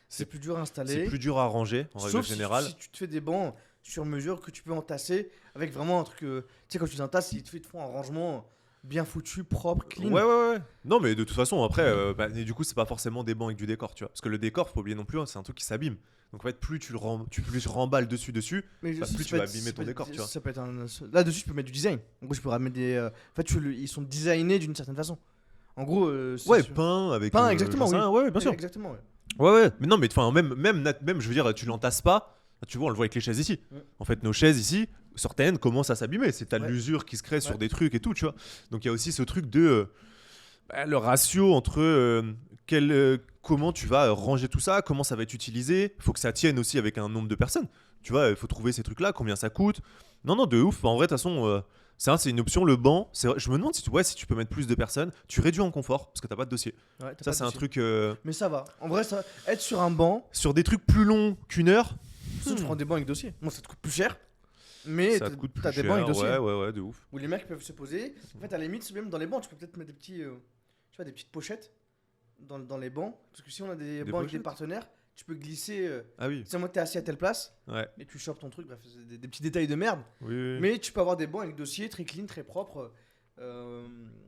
A: C'est plus dur à
B: C'est
A: installer.
B: plus dur à ranger, en règle
A: Sauf
B: générale.
A: si tu te fais des bancs sur mesure que tu peux entasser avec vraiment un truc. Tu sais, quand tu les entasses, ils te font un rangement bien foutu, propre, clean.
B: Ouais. Non, mais de toute façon, après, et du coup, c'est pas forcément des bancs avec du décor, tu vois. Parce que le décor, faut pas oublier non plus, hein, c'est un truc qui s'abîme. Donc en fait, plus tu le remballes dessus,
A: Mais
B: bah,
A: ça
B: plus
A: peut
B: tu vas
A: être-
B: abîmer
A: ça
B: ton
A: peut
B: décor,
A: être-
B: tu vois.
A: Ça peut être Là-dessus, je peux mettre du design. En gros, je peux ramener des. En fait, ils sont designés d'une certaine façon. En gros. c'est
B: Ouais,
A: sur-
B: peint avec.
A: Peint, exactement,
B: j'en sais
A: oui.
B: rien, ouais, bien sûr.
A: Exactement, ouais.
B: Ouais. Mais non, mais enfin, même, je veux dire, tu l'entasses pas. Tu vois, on le voit avec les chaises ici.
A: Ouais.
B: En fait, nos chaises ici, certaines commencent à s'abîmer. C'est t'as de
A: Ouais.
B: l'usure qui se crée sur
A: Ouais.
B: des trucs et tout, tu vois. Donc il y a aussi ce truc de le ratio entre comment tu vas ranger tout ça, comment ça va être utilisé. Faut que ça tienne aussi avec un nombre de personnes. Tu vois, il faut trouver ces trucs-là, combien ça coûte. Non, de ouf. En vrai, de toute façon. C'est une option, le banc. Je me demande si tu peux mettre plus de personnes. Tu réduis en confort parce que t'as pas de dossier.
A: Ouais, t'as
B: Ça,
A: pas
B: c'est
A: de
B: un
A: dossier.
B: truc.
A: Mais ça va. En vrai, ça être sur un banc,
B: Sur des trucs plus longs qu'une heure,
A: ça, tu prends des bancs avec dossier. Moi, ça te coûte plus cher. Mais
B: ça te coûte plus
A: t'as
B: cher.
A: des bancs avec dossier.
B: Ouais, de ouf.
A: Où les mecs peuvent se poser. En fait, à la limite, même dans les bancs, tu peux peut-être mettre des petits, tu vois, des petites pochettes dans les bancs. Parce que si on a des bancs avec des
B: pochettes
A: partenaires, tu peux glisser.
B: Ah oui.
A: C'est moi, t'es assis à telle place
B: Ouais.
A: et tu chopes ton truc. Bref, c'est des petits détails de merde.
B: Oui.
A: Mais tu peux avoir des bancs avec dossier très clean, très propre,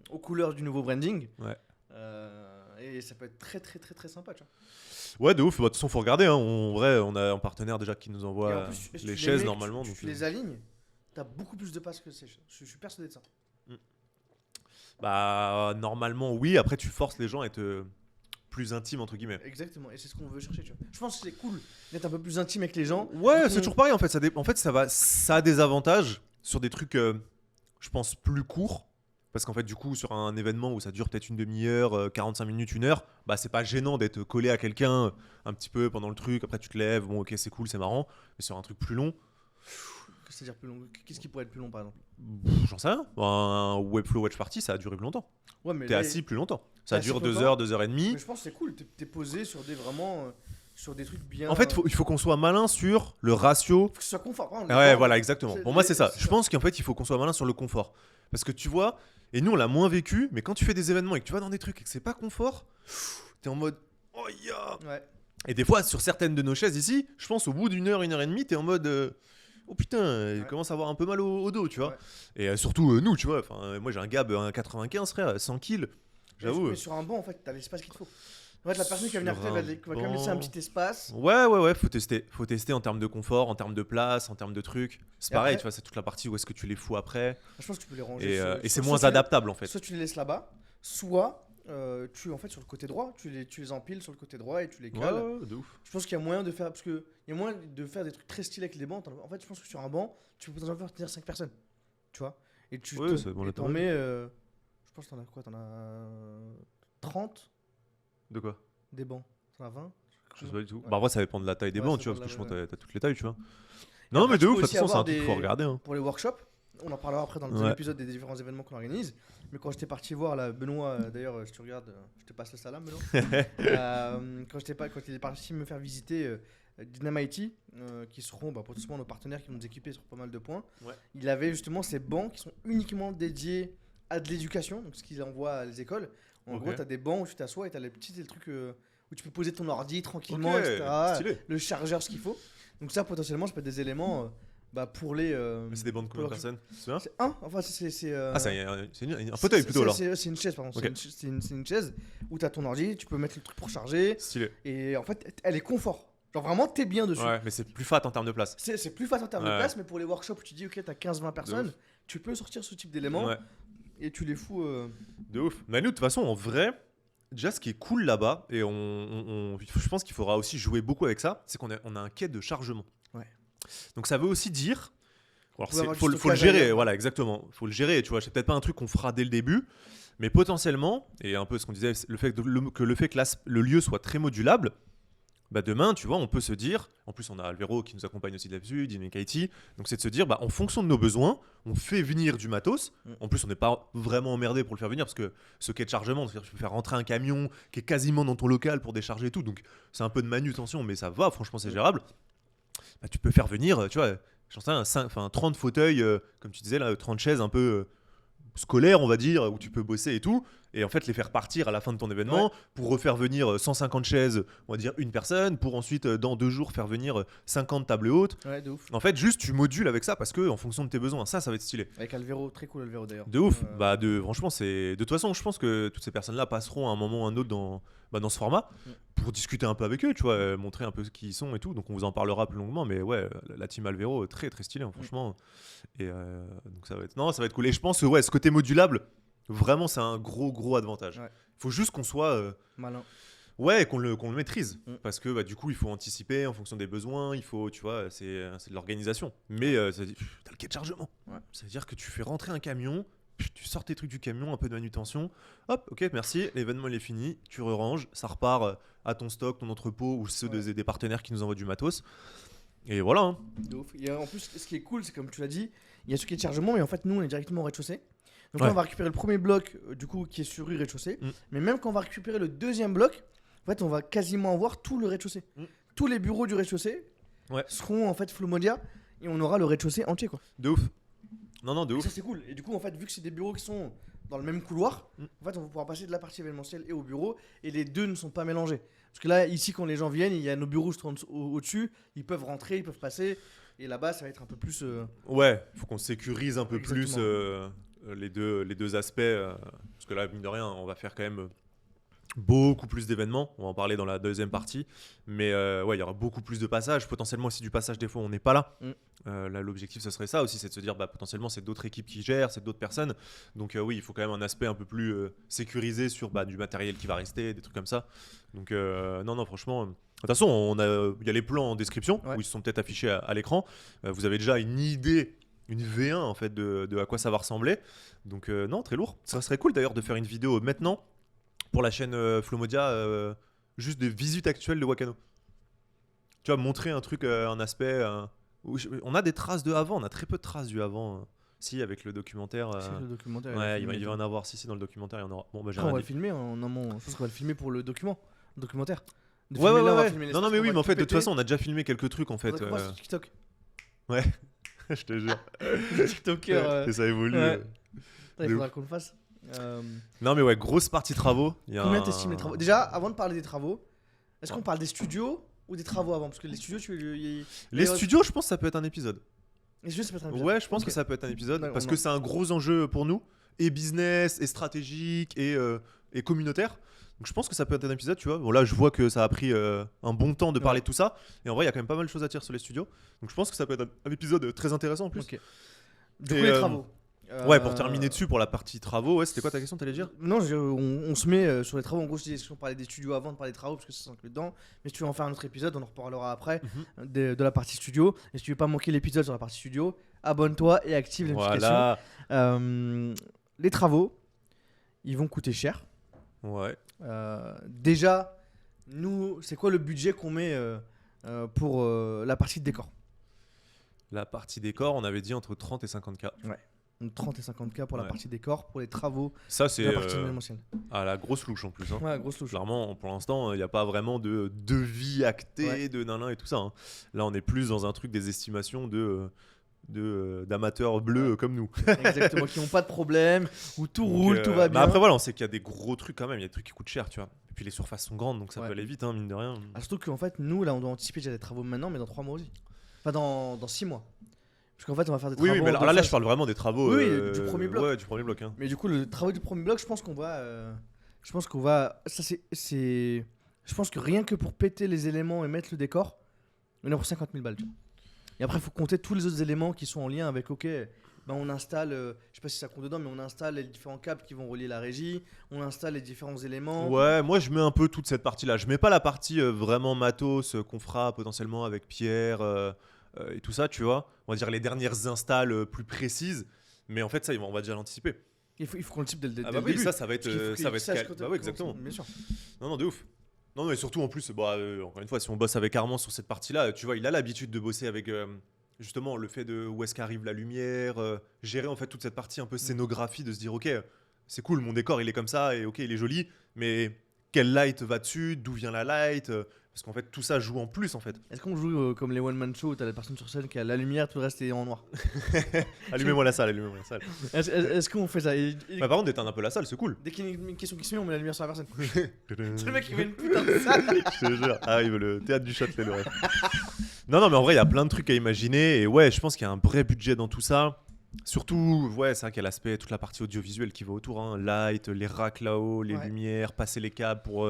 A: aux couleurs du nouveau branding.
B: Ouais.
A: Et ça peut être très, très, très, très sympa, tu vois.
B: Ouais, de ouf. Bah, de toute façon, faut regarder. Hein. En vrai, on a un partenaire déjà qui nous
A: Et en
B: envoie
A: plus, si tu
B: les
A: les
B: chaises
A: mets,
B: normalement.
A: Tu
B: donc,
A: les alignes, t'as beaucoup plus de place que ces chaises. Je suis persuadé de ça.
B: bah, normalement, oui. Après, tu forces les gens à être plus intimes, entre guillemets.
A: Exactement, et c'est ce qu'on veut chercher, tu vois. Je pense que c'est cool d'être un peu plus intime avec les gens.
B: Ouais,
A: Donc,
B: c'est toujours pareil en fait. En fait, ça a des avantages sur des trucs, je pense, plus courts. Parce qu'en fait, du coup, sur un événement où ça dure peut-être une demi-heure, 45 minutes, une heure, bah c'est pas gênant d'être collé à quelqu'un un petit peu pendant le truc. Après, tu te lèves, bon, ok, c'est cool, c'est marrant. Mais sur un truc plus long,
A: C'est-à-dire plus long. Qu'est-ce qui pourrait être plus long, par exemple?
B: j'en sais rien. Un Webflow Watch Party, ça a duré plus longtemps.
A: Ouais, mais
B: T'es
A: là,
B: assis plus longtemps. Ça
A: assis
B: dure
A: plus
B: 2
A: longtemps.
B: heures, 2 heures et demie.
A: Mais je pense que c'est cool. T'es posé sur des vraiment. Sur des trucs bien.
B: En fait, il faut qu'on soit malin sur le ratio.
A: Faut que ce soit confort. Par exemple,
B: Ouais,
A: les
B: voilà,
A: bancs,
B: exactement. Pour moi, c'est ça. Je pense qu'en fait, il faut qu'on soit malin sur le confort. Parce que tu vois, et nous, on l'a moins vécu, mais quand tu fais des événements et que tu vas dans des trucs et que c'est pas confort, t'es en mode. Oh, ya.
A: Ouais.
B: Et des fois, sur certaines de nos chaises ici, je pense au bout d'une heure et demie, t'es en mode. Oh putain, il commence à avoir un peu mal au dos, tu vois.
A: Ouais.
B: Et surtout, nous, tu vois. Moi, j'ai un Gab, un 95, frère, 100 kills. J'avoue.
A: Mais sur un banc, en fait, t'as l'espace qu'il te faut. En fait, la personne qui va venir
B: Sur
A: faire va
B: un
A: va quand même laisser un petit espace.
B: Ouais, faut tester. Faut tester en termes de confort, en termes de place, en termes de trucs. C'est
A: Et
B: pareil,
A: après-
B: tu vois, c'est toute la partie où est-ce que tu les fous après.
A: Je pense que tu peux les ranger.
B: Et c'est
A: soit
B: moins
A: tu les-
B: adaptable en fait.
A: Soit tu les laisses là-bas, soit en fait, sur le côté droit, tu les empiles sur le côté droit et tu les cales.
B: Ouais, de ouf.
A: Je pense qu'il y a moyen de faire. Parce que il y a moyen de faire des trucs très stylés avec les bancs. En fait, je pense que sur un banc, tu peux potentiellement faire tenir 5 personnes. Tu vois. Et tu
B: Ouais,
A: te-
B: c'est bon,
A: et
B: là,
A: t'en
B: t'as
A: mets. Je pense que t'en as quoi? T'en as 30
B: De quoi?
A: des bancs. T'en as 20?
B: Je sais pas du tout.
A: Ouais.
B: bah après ça dépend de la taille des
A: Ouais,
B: bancs,
A: ça
B: tu vois,
A: dépend
B: parce que je
A: de
B: pense
A: la-
B: que t'as toutes les tailles, tu vois.
A: Et
B: Non
A: après,
B: mais de
A: tu
B: ouf,
A: peux
B: de toute
A: aussi
B: façon c'est un
A: avoir
B: truc qu'il faut regarder. Hein.
A: pour les workshops. On en parlera après dans le deuxième
B: Ouais.
A: épisode des différents événements qu'on organise. Mais quand j'étais parti voir là, Benoît, d'ailleurs, si tu regardes, je te passe le salam, Benoît. Quand il est parti me faire visiter Dynamite, qui seront potentiellement nos partenaires qui vont nous équiper sur pas mal de points.
B: Ouais.
A: Il avait justement ces bancs qui sont uniquement dédiés à de l'éducation, donc ce qu'ils envoient à les écoles. En
B: Ok.
A: gros, tu as des bancs où tu t'assois et tu as les petits trucs où tu peux poser ton ordi tranquillement,
B: Ok,
A: etc.
B: stylé.
A: Le chargeur, ce qu'il faut. Donc ça, potentiellement, ça peut être des éléments pour les...
B: Mais c'est des bancs de combien de personnes? C'est un
A: c'est un, enfin c'est
B: Ah, c'est un fauteuil plutôt alors.
A: c'est une chaise, pardon.
B: Ok.
A: C'est une chaise où tu as ton ordi, tu peux mettre le truc pour charger.
B: Stylé.
A: Et en fait, elle est confort. Genre vraiment, t'es bien dessus.
B: Ouais, mais c'est plus fat en termes de place.
A: C'est plus facile en termes de
B: Ouais.
A: place, mais pour les workshops où tu dis, ok, t'as 15-20 personnes, tu peux sortir ce type d'éléments
B: Ouais.
A: et tu les fous.
B: De ouf. Mais nous, de toute façon, en vrai, déjà, ce qui est cool là-bas, et je pense qu'il faudra aussi jouer beaucoup avec ça, c'est qu'on on a un quai de chargement.
A: Ouais.
B: Donc ça veut aussi dire. Alors,
A: Faut avoir du
B: faut le
A: stockage
B: gérer,
A: ailleurs.
B: voilà, exactement. Faut le gérer, tu vois. C'est peut-être pas un truc qu'on fera dès le début, mais potentiellement, et un peu ce qu'on disait, le fait que le lieu soit très modulable. Bah demain, tu vois, on peut se dire, en plus on a Alvero qui nous accompagne aussi là-dessus, Dynamic IT, donc c'est de se dire, bah, en fonction de nos besoins, on fait venir du matos. En plus, on n'est pas vraiment emmerdé pour le faire venir, parce que ce quai de chargement, c'est-à-dire que tu peux faire rentrer un camion qui est quasiment dans ton local pour décharger et tout, donc c'est un peu de manutention, mais ça va, franchement, c'est gérable. Bah, tu peux faire venir, tu vois, j'en sais, 30 fauteuils, comme tu disais, là, 30 chaises un peu scolaires, on va dire, où tu peux bosser et tout, et en fait les faire partir à la fin de ton événement pour refaire venir 150 chaises, on va dire une personne, pour ensuite dans 2 jours faire venir 50 tables hautes.
A: Ouais, de ouf.
B: En fait, juste tu modules avec ça parce que en fonction de tes besoins, ça va être stylé.
A: Avec Alvero, très cool Alvero d'ailleurs.
B: De ouf. Franchement, c'est de toute façon, je pense que toutes ces personnes-là passeront à un moment ou à un autre dans ce format pour discuter un peu avec eux, tu vois, montrer un peu qui ils sont et tout. Donc on vous en parlera plus longuement, mais ouais, la team Alvero très très stylé, hein, franchement. Et donc ça va être cool. Et je pense que ouais, ce côté modulable, vraiment, c'est un gros avantage.
A: Ouais.
B: Faut juste qu'on soit
A: Malin.
B: ouais, qu'on le maîtrise.
A: Mm.
B: Parce que du coup, il faut anticiper en fonction des besoins. Il faut, tu vois, c'est de l'organisation. Mais t'as le quai de chargement.
A: Ouais.
B: C'est-à-dire que tu fais rentrer un camion, tu sors tes trucs du camion, un peu de manutention. Hop, ok, merci. L'événement il est fini. Tu re-ranges. Ça repart à ton stock, ton entrepôt ou ceux des partenaires qui nous envoient du matos. Et voilà. Hein.
A: De ouf. En plus, ce qui est cool, c'est comme tu l'as dit, il y a ce qui est de chargement, mais en fait, nous, on est directement au rez-de-chaussée. Donc là, on va récupérer le premier bloc, du coup, qui est sur rue rez-de-chaussée. Mais même quand on va récupérer le deuxième bloc, en fait, on va quasiment avoir tout le rez-de-chaussée. Tous les bureaux du rez-de-chaussée seront en fait Flomodia et on aura le rez-de-chaussée entier, quoi.
B: De ouf. Non, de
A: Et
B: ouf.
A: ça, c'est cool. Et du coup, en fait, vu que c'est des bureaux qui sont dans le même couloir, en fait, on va pouvoir passer de la partie événementielle et au bureau, et les deux ne sont pas mélangés. Parce que là, ici, quand les gens viennent, il y a nos bureaux au-dessus, ils peuvent rentrer, ils peuvent passer, et là-bas, ça va être un peu plus.
B: Ouais, faut qu'on sécurise un peu
A: Exactement.
B: plus les deux aspects. Parce que là, mine de rien, on va faire quand même beaucoup plus d'événements. On va en parler dans la deuxième partie. Mais ouais, il y aura beaucoup plus de passages. Potentiellement aussi du passage des fois, on n'est pas là. Là, l'objectif, ce serait ça aussi, c'est de se dire, potentiellement, c'est d'autres équipes qui gèrent, c'est d'autres personnes. Donc oui, il faut quand même un aspect un peu plus sécurisé sur du matériel qui va rester, des trucs comme ça. Donc non, franchement. De toute façon, il y a les plans en description où ils sont peut-être affichés à l'écran. Vous avez déjà une idée, une V1 en fait de à quoi ça va ressembler. Donc non, très lourd. Ça serait cool d'ailleurs de faire une vidéo maintenant pour la chaîne Flomodia, juste de visite actuelle de Wakano. Tu vois, montrer un truc, un aspect. On a des traces de avant, on a très peu de traces du avant. Si, avec le documentaire.
A: C'est le documentaire.
B: Ouais, il va en avoir. Si, dans le documentaire, il y en aura. Bon, j'ai
A: on
B: rien
A: va
B: dit.
A: le filmer en amont. Je pense qu'on va le filmer pour le documentaire.
B: Ouais. Non, mais oui, mais en fait, de toute façon, on a déjà filmé quelques trucs en fait.
A: Sur TikTok.
B: Ouais, je te jure.
A: TikToker.
B: Et ça évolue.
A: Ouais. Il faudra qu'on le fasse.
B: Non, mais ouais, grosse partie travaux.
A: Combien t'estimes les travaux? Déjà, avant de parler des travaux, est-ce qu'on parle des studios ou des travaux avant? Parce que les studios,
B: les studios, je pense que ça peut être un épisode.
A: Les studios, ça peut être un épisode.
B: Ouais, je pense que ça peut être un épisode
A: Ouais,
B: parce que c'est un gros enjeu pour nous, et business, et stratégique, et communautaire. Donc je pense que ça peut être un épisode, tu vois. Bon, là, je vois que ça a pris un bon temps de parler de tout ça. Et en vrai, il y a quand même pas mal de choses à dire sur les studios. Donc je pense que ça peut être un épisode très intéressant en plus.
A: Ok. Du coup, les travaux.
B: Ouais, pour terminer dessus, pour la partie travaux, ouais, c'était quoi ta question, t'allais dire?
A: Non, on se met sur les travaux. En gros, je disais, si on parlait des studios avant de parler des travaux, parce que ça s'inclut dedans. Mais si tu veux en faire un autre épisode, on en reparlera après de la partie studio. Et si tu veux pas manquer l'épisode sur la partie studio, abonne-toi et active les notifications.
B: Voilà.
A: Les travaux, ils vont coûter cher.
B: Ouais.
A: Déjà, nous, c'est quoi le budget qu'on met pour la partie de décor?
B: La partie décor, on avait dit entre 30 et 50K.
A: Donc 30 et 50K pour la
B: Ouais.
A: partie décor, pour les travaux
B: Ça,
A: de
B: c'est
A: la partie événementielle.
B: à la grosse louche en plus. Hein.
A: Ouais, grosse louche.
B: Clairement, pour l'instant, il n'y a pas vraiment de devis acté,
A: Ouais.
B: de nanan et tout ça. Hein. Là, on est plus dans un truc des estimations d'amateurs bleus comme nous.
A: Exactement, qui n'ont pas de problème, où tout
B: Donc,
A: roule, tout va
B: mais
A: bien.
B: après, voilà, on sait qu'il y a des gros trucs quand même. Il y a des trucs qui coûtent cher, tu vois. Et puis les surfaces sont grandes, donc ça
A: Ouais.
B: peut aller vite, hein, mine de rien.
A: Ah, surtout qu'en fait, nous, là, on doit anticiper déjà des travaux maintenant, mais dans 3 mois aussi. Enfin, dans 6 mois. Parce qu'en fait, on va faire des
B: Oui,
A: travaux.
B: oui, mais
A: en
B: alors
A: deux
B: là,
A: phases.
B: je parle vraiment des travaux.
A: Oui, du premier bloc.
B: Ouais, du premier bloc. Hein.
A: Mais du coup, le travail du premier bloc, je pense qu'on va. Ça, c'est. Je pense que rien que pour péter les éléments et mettre le décor, on est pour 50 000 balles. Tu vois. Et après, il faut compter tous les autres éléments qui sont en lien avec. Ok, ben on installe. Je sais pas si ça compte dedans, mais on installe les différents câbles qui vont relier la régie. On installe les différents éléments.
B: Ouais, moi je mets un peu toute cette partie-là. Je mets pas la partie vraiment matos qu'on fera potentiellement avec Pierre et tout ça, tu vois. On va dire les dernières installs plus précises. Mais en fait, ça, on va déjà l'anticiper.
A: Il faut qu'on le type dès
B: Ah
A: le
B: bah oui,
A: début.
B: ça va être,
A: Parce qu'il faut
B: ça va
A: qu'il
B: être
A: sache
B: cal-
A: quand-
B: Bah ouais,
A: comment
B: exactement.
A: ça- Bien sûr.
B: Non, non, de ouf. Non, mais surtout en plus, encore une fois, si on bosse avec Armand sur cette partie-là, tu vois, il a l'habitude de bosser avec justement le fait de où est-ce qu'arrive la lumière, gérer en fait toute cette partie un peu scénographie, de se dire ok, c'est cool, mon décor il est comme ça et ok, il est joli, mais quel light va dessus, d'où vient la light, parce qu'en fait tout ça joue en plus en fait.
A: Est-ce qu'on joue comme les one-man show où t'as la personne sur scène qui a la lumière, tout le reste est en noir?
B: Allumez-moi la salle, allumez-moi la salle.
A: Est-ce qu'on fait ça?
B: Bah, par contre, d'éteindre un peu la salle, c'est cool.
A: Dès qu'il y a une question qui se met, on met la lumière sur la personne.
B: C'est
A: C'est le mec qui veut une putain de salle.
B: Je te jure, arrive le théâtre du Châtelet, le rêve. Non, non, mais en vrai, il y a plein de trucs à imaginer. Et ouais, je pense qu'il y a un vrai budget dans tout ça. Surtout, ouais, c'est vrai qu'il y a l'aspect, toute la partie audiovisuelle qui va autour. Hein. Light, les racks là-haut, les
A: Ouais.
B: lumières, passer les câbles pour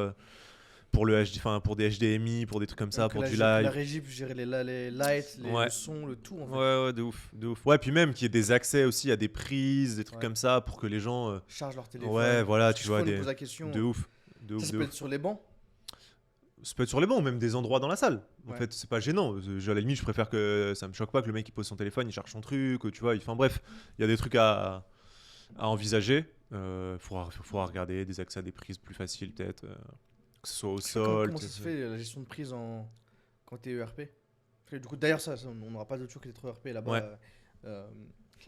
B: pour des HDMI, pour des trucs comme ça,
A: Donc
B: pour
A: la
B: du
A: La
B: live.
A: régie peut gérer les lights,
B: Ouais.
A: le son, le tout en fait.
B: Ouais, ouais, de ouf, de ouf. Ouais, puis même qu'il y ait des accès aussi à des prises, des trucs
A: Ouais.
B: comme ça, pour que les gens.
A: Charge leur téléphone.
B: Ouais, voilà,
A: Parce
B: tu
A: que
B: vois,
A: souvent, on nous
B: des.
A: pose la question.
B: De ouf. De ouf,
A: Ça
B: de
A: peut
B: ouf.
A: être sur les bancs.
B: Ça peut être sur les bancs ou même des endroits dans la salle. En
A: Ouais.
B: fait, c'est pas gênant. À la limite, je préfère que ça me choque pas que le mec il pose son téléphone, il cherche son truc, tu vois. Enfin bref, il y a des trucs à envisager. Faudra regarder des accès à des prises plus faciles peut-être, que ce soit au sol.
A: Comment ça se fait la gestion de prise quand t'es ERP? Parce que du coup, d'ailleurs, ça, on n'aura pas d'autre chose que d'être ERP là-bas.
B: Ouais.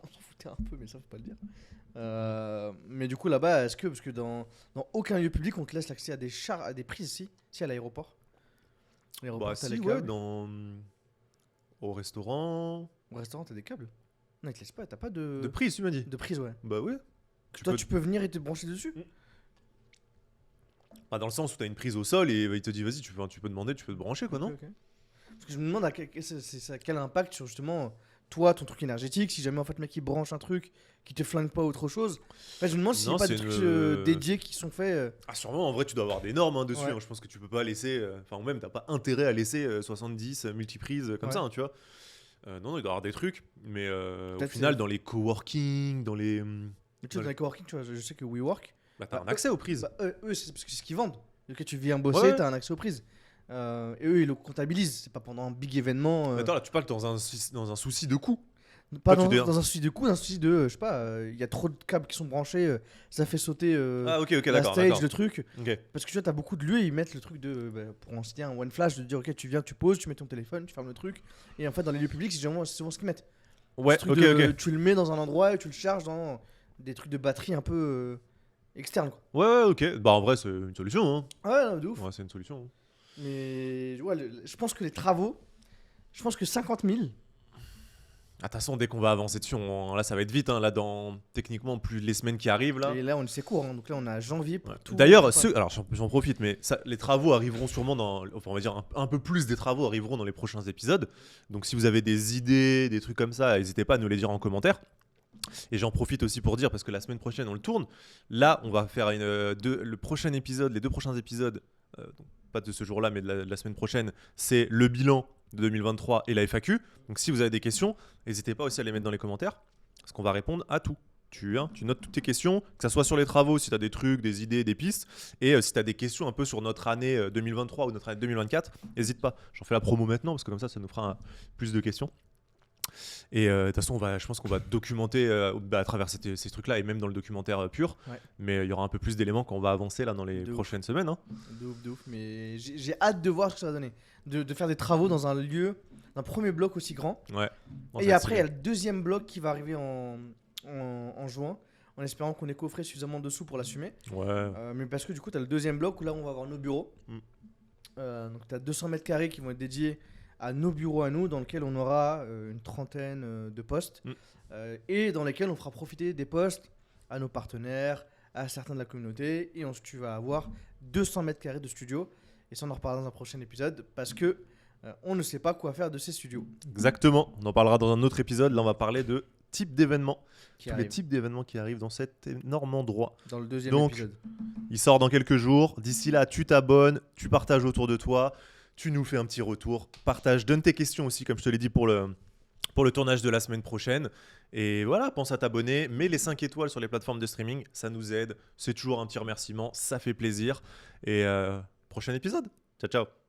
A: On s'en foutait un peu, mais ça, faut pas le dire. Mais du coup, là-bas, est-ce que, parce que dans aucun lieu public, on te laisse l'accès à des prises ici, si à l'aéroport? L'aéroport,
B: Bah
A: t'as
B: si,
A: les
B: ouais,
A: câbles.
B: au restaurant.
A: Au restaurant, t'as des câbles. Non, ils te laissent pas, t'as pas
B: De prise, tu m'as dit.
A: de prise, ouais.
B: Bah ouais.
A: Toi, tu peux venir et te brancher dessus.
B: Bah, dans le sens où t'as une prise au sol et il te dit vas-y, tu peux demander, tu peux te brancher quoi, non?
A: Ok, ok. Parce que je me demande ça a quel impact sur justement toi, ton truc énergétique, si jamais en fait le mec il branche un truc qui te flingue pas autre chose. En fait, je me demande s'il n'y a
B: Non,
A: pas des
B: c'est
A: trucs
B: une-
A: dédiés qui sont faits.
B: Ah sûrement, en vrai tu dois avoir des normes dessus,
A: Ouais.
B: hein. Je pense que tu peux pas laisser, enfin ou même t'as pas intérêt à laisser 70 multiprises comme
A: Ouais.
B: ça, hein, tu vois. Non, il doit y avoir des trucs, mais au
A: Peut-être
B: final
A: c'est-
B: dans les coworking, dans les...
A: Mais tu sais, dans les coworking, tu vois, je sais que WeWork,
B: Bah t'as
A: Bah,
B: un accès aux prises.
A: bah, eux, c'est parce que c'est ce qu'ils vendent. Donc tu viens bosser,
B: Ouais.
A: t'as un accès aux prises. Et eux, ils le comptabilisent. C'est pas pendant un big événement.
B: Mais attends, là tu parles dans un souci de coût.
A: Pas
B: toi, tu
A: dans un souci de coût, dans un souci de, je sais pas, il y a trop de câbles qui sont branchés, ça fait sauter
B: Ah ok,
A: la
B: d'accord,
A: stage,
B: d'accord.
A: le truc.
B: Ok.
A: Parce que tu vois, t'as beaucoup de lieux, ils mettent le truc de, pour en citer un one flash, de dire ok, tu viens, tu poses, tu mets ton téléphone, tu fermes le truc. Et en fait, dans les lieux publics, c'est souvent ce qu'ils mettent.
B: Ouais,
A: Ce truc
B: ok,
A: de-
B: ok.
A: Tu le mets dans un endroit et tu le charges dans des trucs de batterie un peu externes, quoi.
B: Ouais, ouais, ok. Bah en vrai c'est une solution, hein.
A: Ah ouais, non, de ouf.
B: Ouais, c'est une solution. Hein.
A: Mais ouais, je pense que les travaux, je pense que 50 000.
B: Ah, de toute façon, dès qu'on va avancer dessus, là ça va être vite, hein. Là techniquement plus les semaines qui arrivent là.
A: Et là, c'est court, hein, donc là, on a janvier pour
B: Ouais.
A: tout.
B: D'ailleurs,
A: préparer.
B: alors j'en profite, mais les travaux arriveront sûrement enfin, on va dire un peu plus des travaux arriveront dans les prochains épisodes. Donc si vous avez des idées, des trucs comme ça, n'hésitez pas à nous les dire en commentaire. Et j'en profite aussi pour dire, parce que la semaine prochaine on le tourne, là on va faire le prochain épisode, les 2 prochains épisodes, donc pas de ce jour-là, mais de la semaine prochaine, c'est le bilan de 2023 et la FAQ. Donc si vous avez des questions, n'hésitez pas aussi à les mettre dans les commentaires, parce qu'on va répondre à tout. Tu notes toutes tes questions, que ça soit sur les travaux, si tu as des trucs, des idées, des pistes, et si tu as des questions un peu sur notre année 2023 ou notre année 2024, n'hésite pas. J'en fais la promo maintenant, parce que comme ça nous fera plus de questions. Et de toute façon, je pense qu'on va documenter à travers ces trucs-là et même dans le documentaire pur.
A: Ouais.
B: Mais il y aura un peu plus d'éléments quand on va avancer là dans les
A: De ouf.
B: prochaines semaines. Hein.
A: De ouf. Mais j'ai hâte de voir ce que ça va donner. De faire des travaux dans un lieu, d'un premier bloc aussi grand.
B: Ouais. Bon,
A: Et
B: ça,
A: après, il y
B: c'est
A: a le deuxième bloc qui va arriver en juin, en espérant qu'on ait coffré suffisamment de sous pour l'assumer.
B: bien. Ouais.
A: Mais parce que du coup, tu as le deuxième bloc où là, on va avoir nos bureaux. Donc, tu as 200 mètres carrés qui vont être dédiés à nos bureaux à nous, dans lesquels on aura une trentaine de postes et dans lesquels on fera profiter des postes à nos partenaires, à certains de la communauté. Et ensuite, tu vas avoir 200 mètres carrés de studio. Et ça, on en reparlera dans un prochain épisode parce que on ne sait pas quoi faire de ces studios
B: Exactement. On en parlera dans un autre épisode. Là, on va parler de type d'événements.
A: qui
B: Tous les
A: arrivent
B: types d'événements qui arrivent dans cet énorme endroit.
A: dans le deuxième
B: Donc,
A: épisode.
B: Il sort dans quelques jours. D'ici là, tu t'abonnes, tu partages autour de toi, tu nous fais un petit retour, partage, donne tes questions aussi, comme je te l'ai dit pour le tournage de la semaine prochaine. Et voilà, pense à t'abonner, mets les 5 étoiles sur les plateformes de streaming, ça nous aide. C'est toujours un petit remerciement, ça fait plaisir. Et prochain épisode. Ciao, ciao.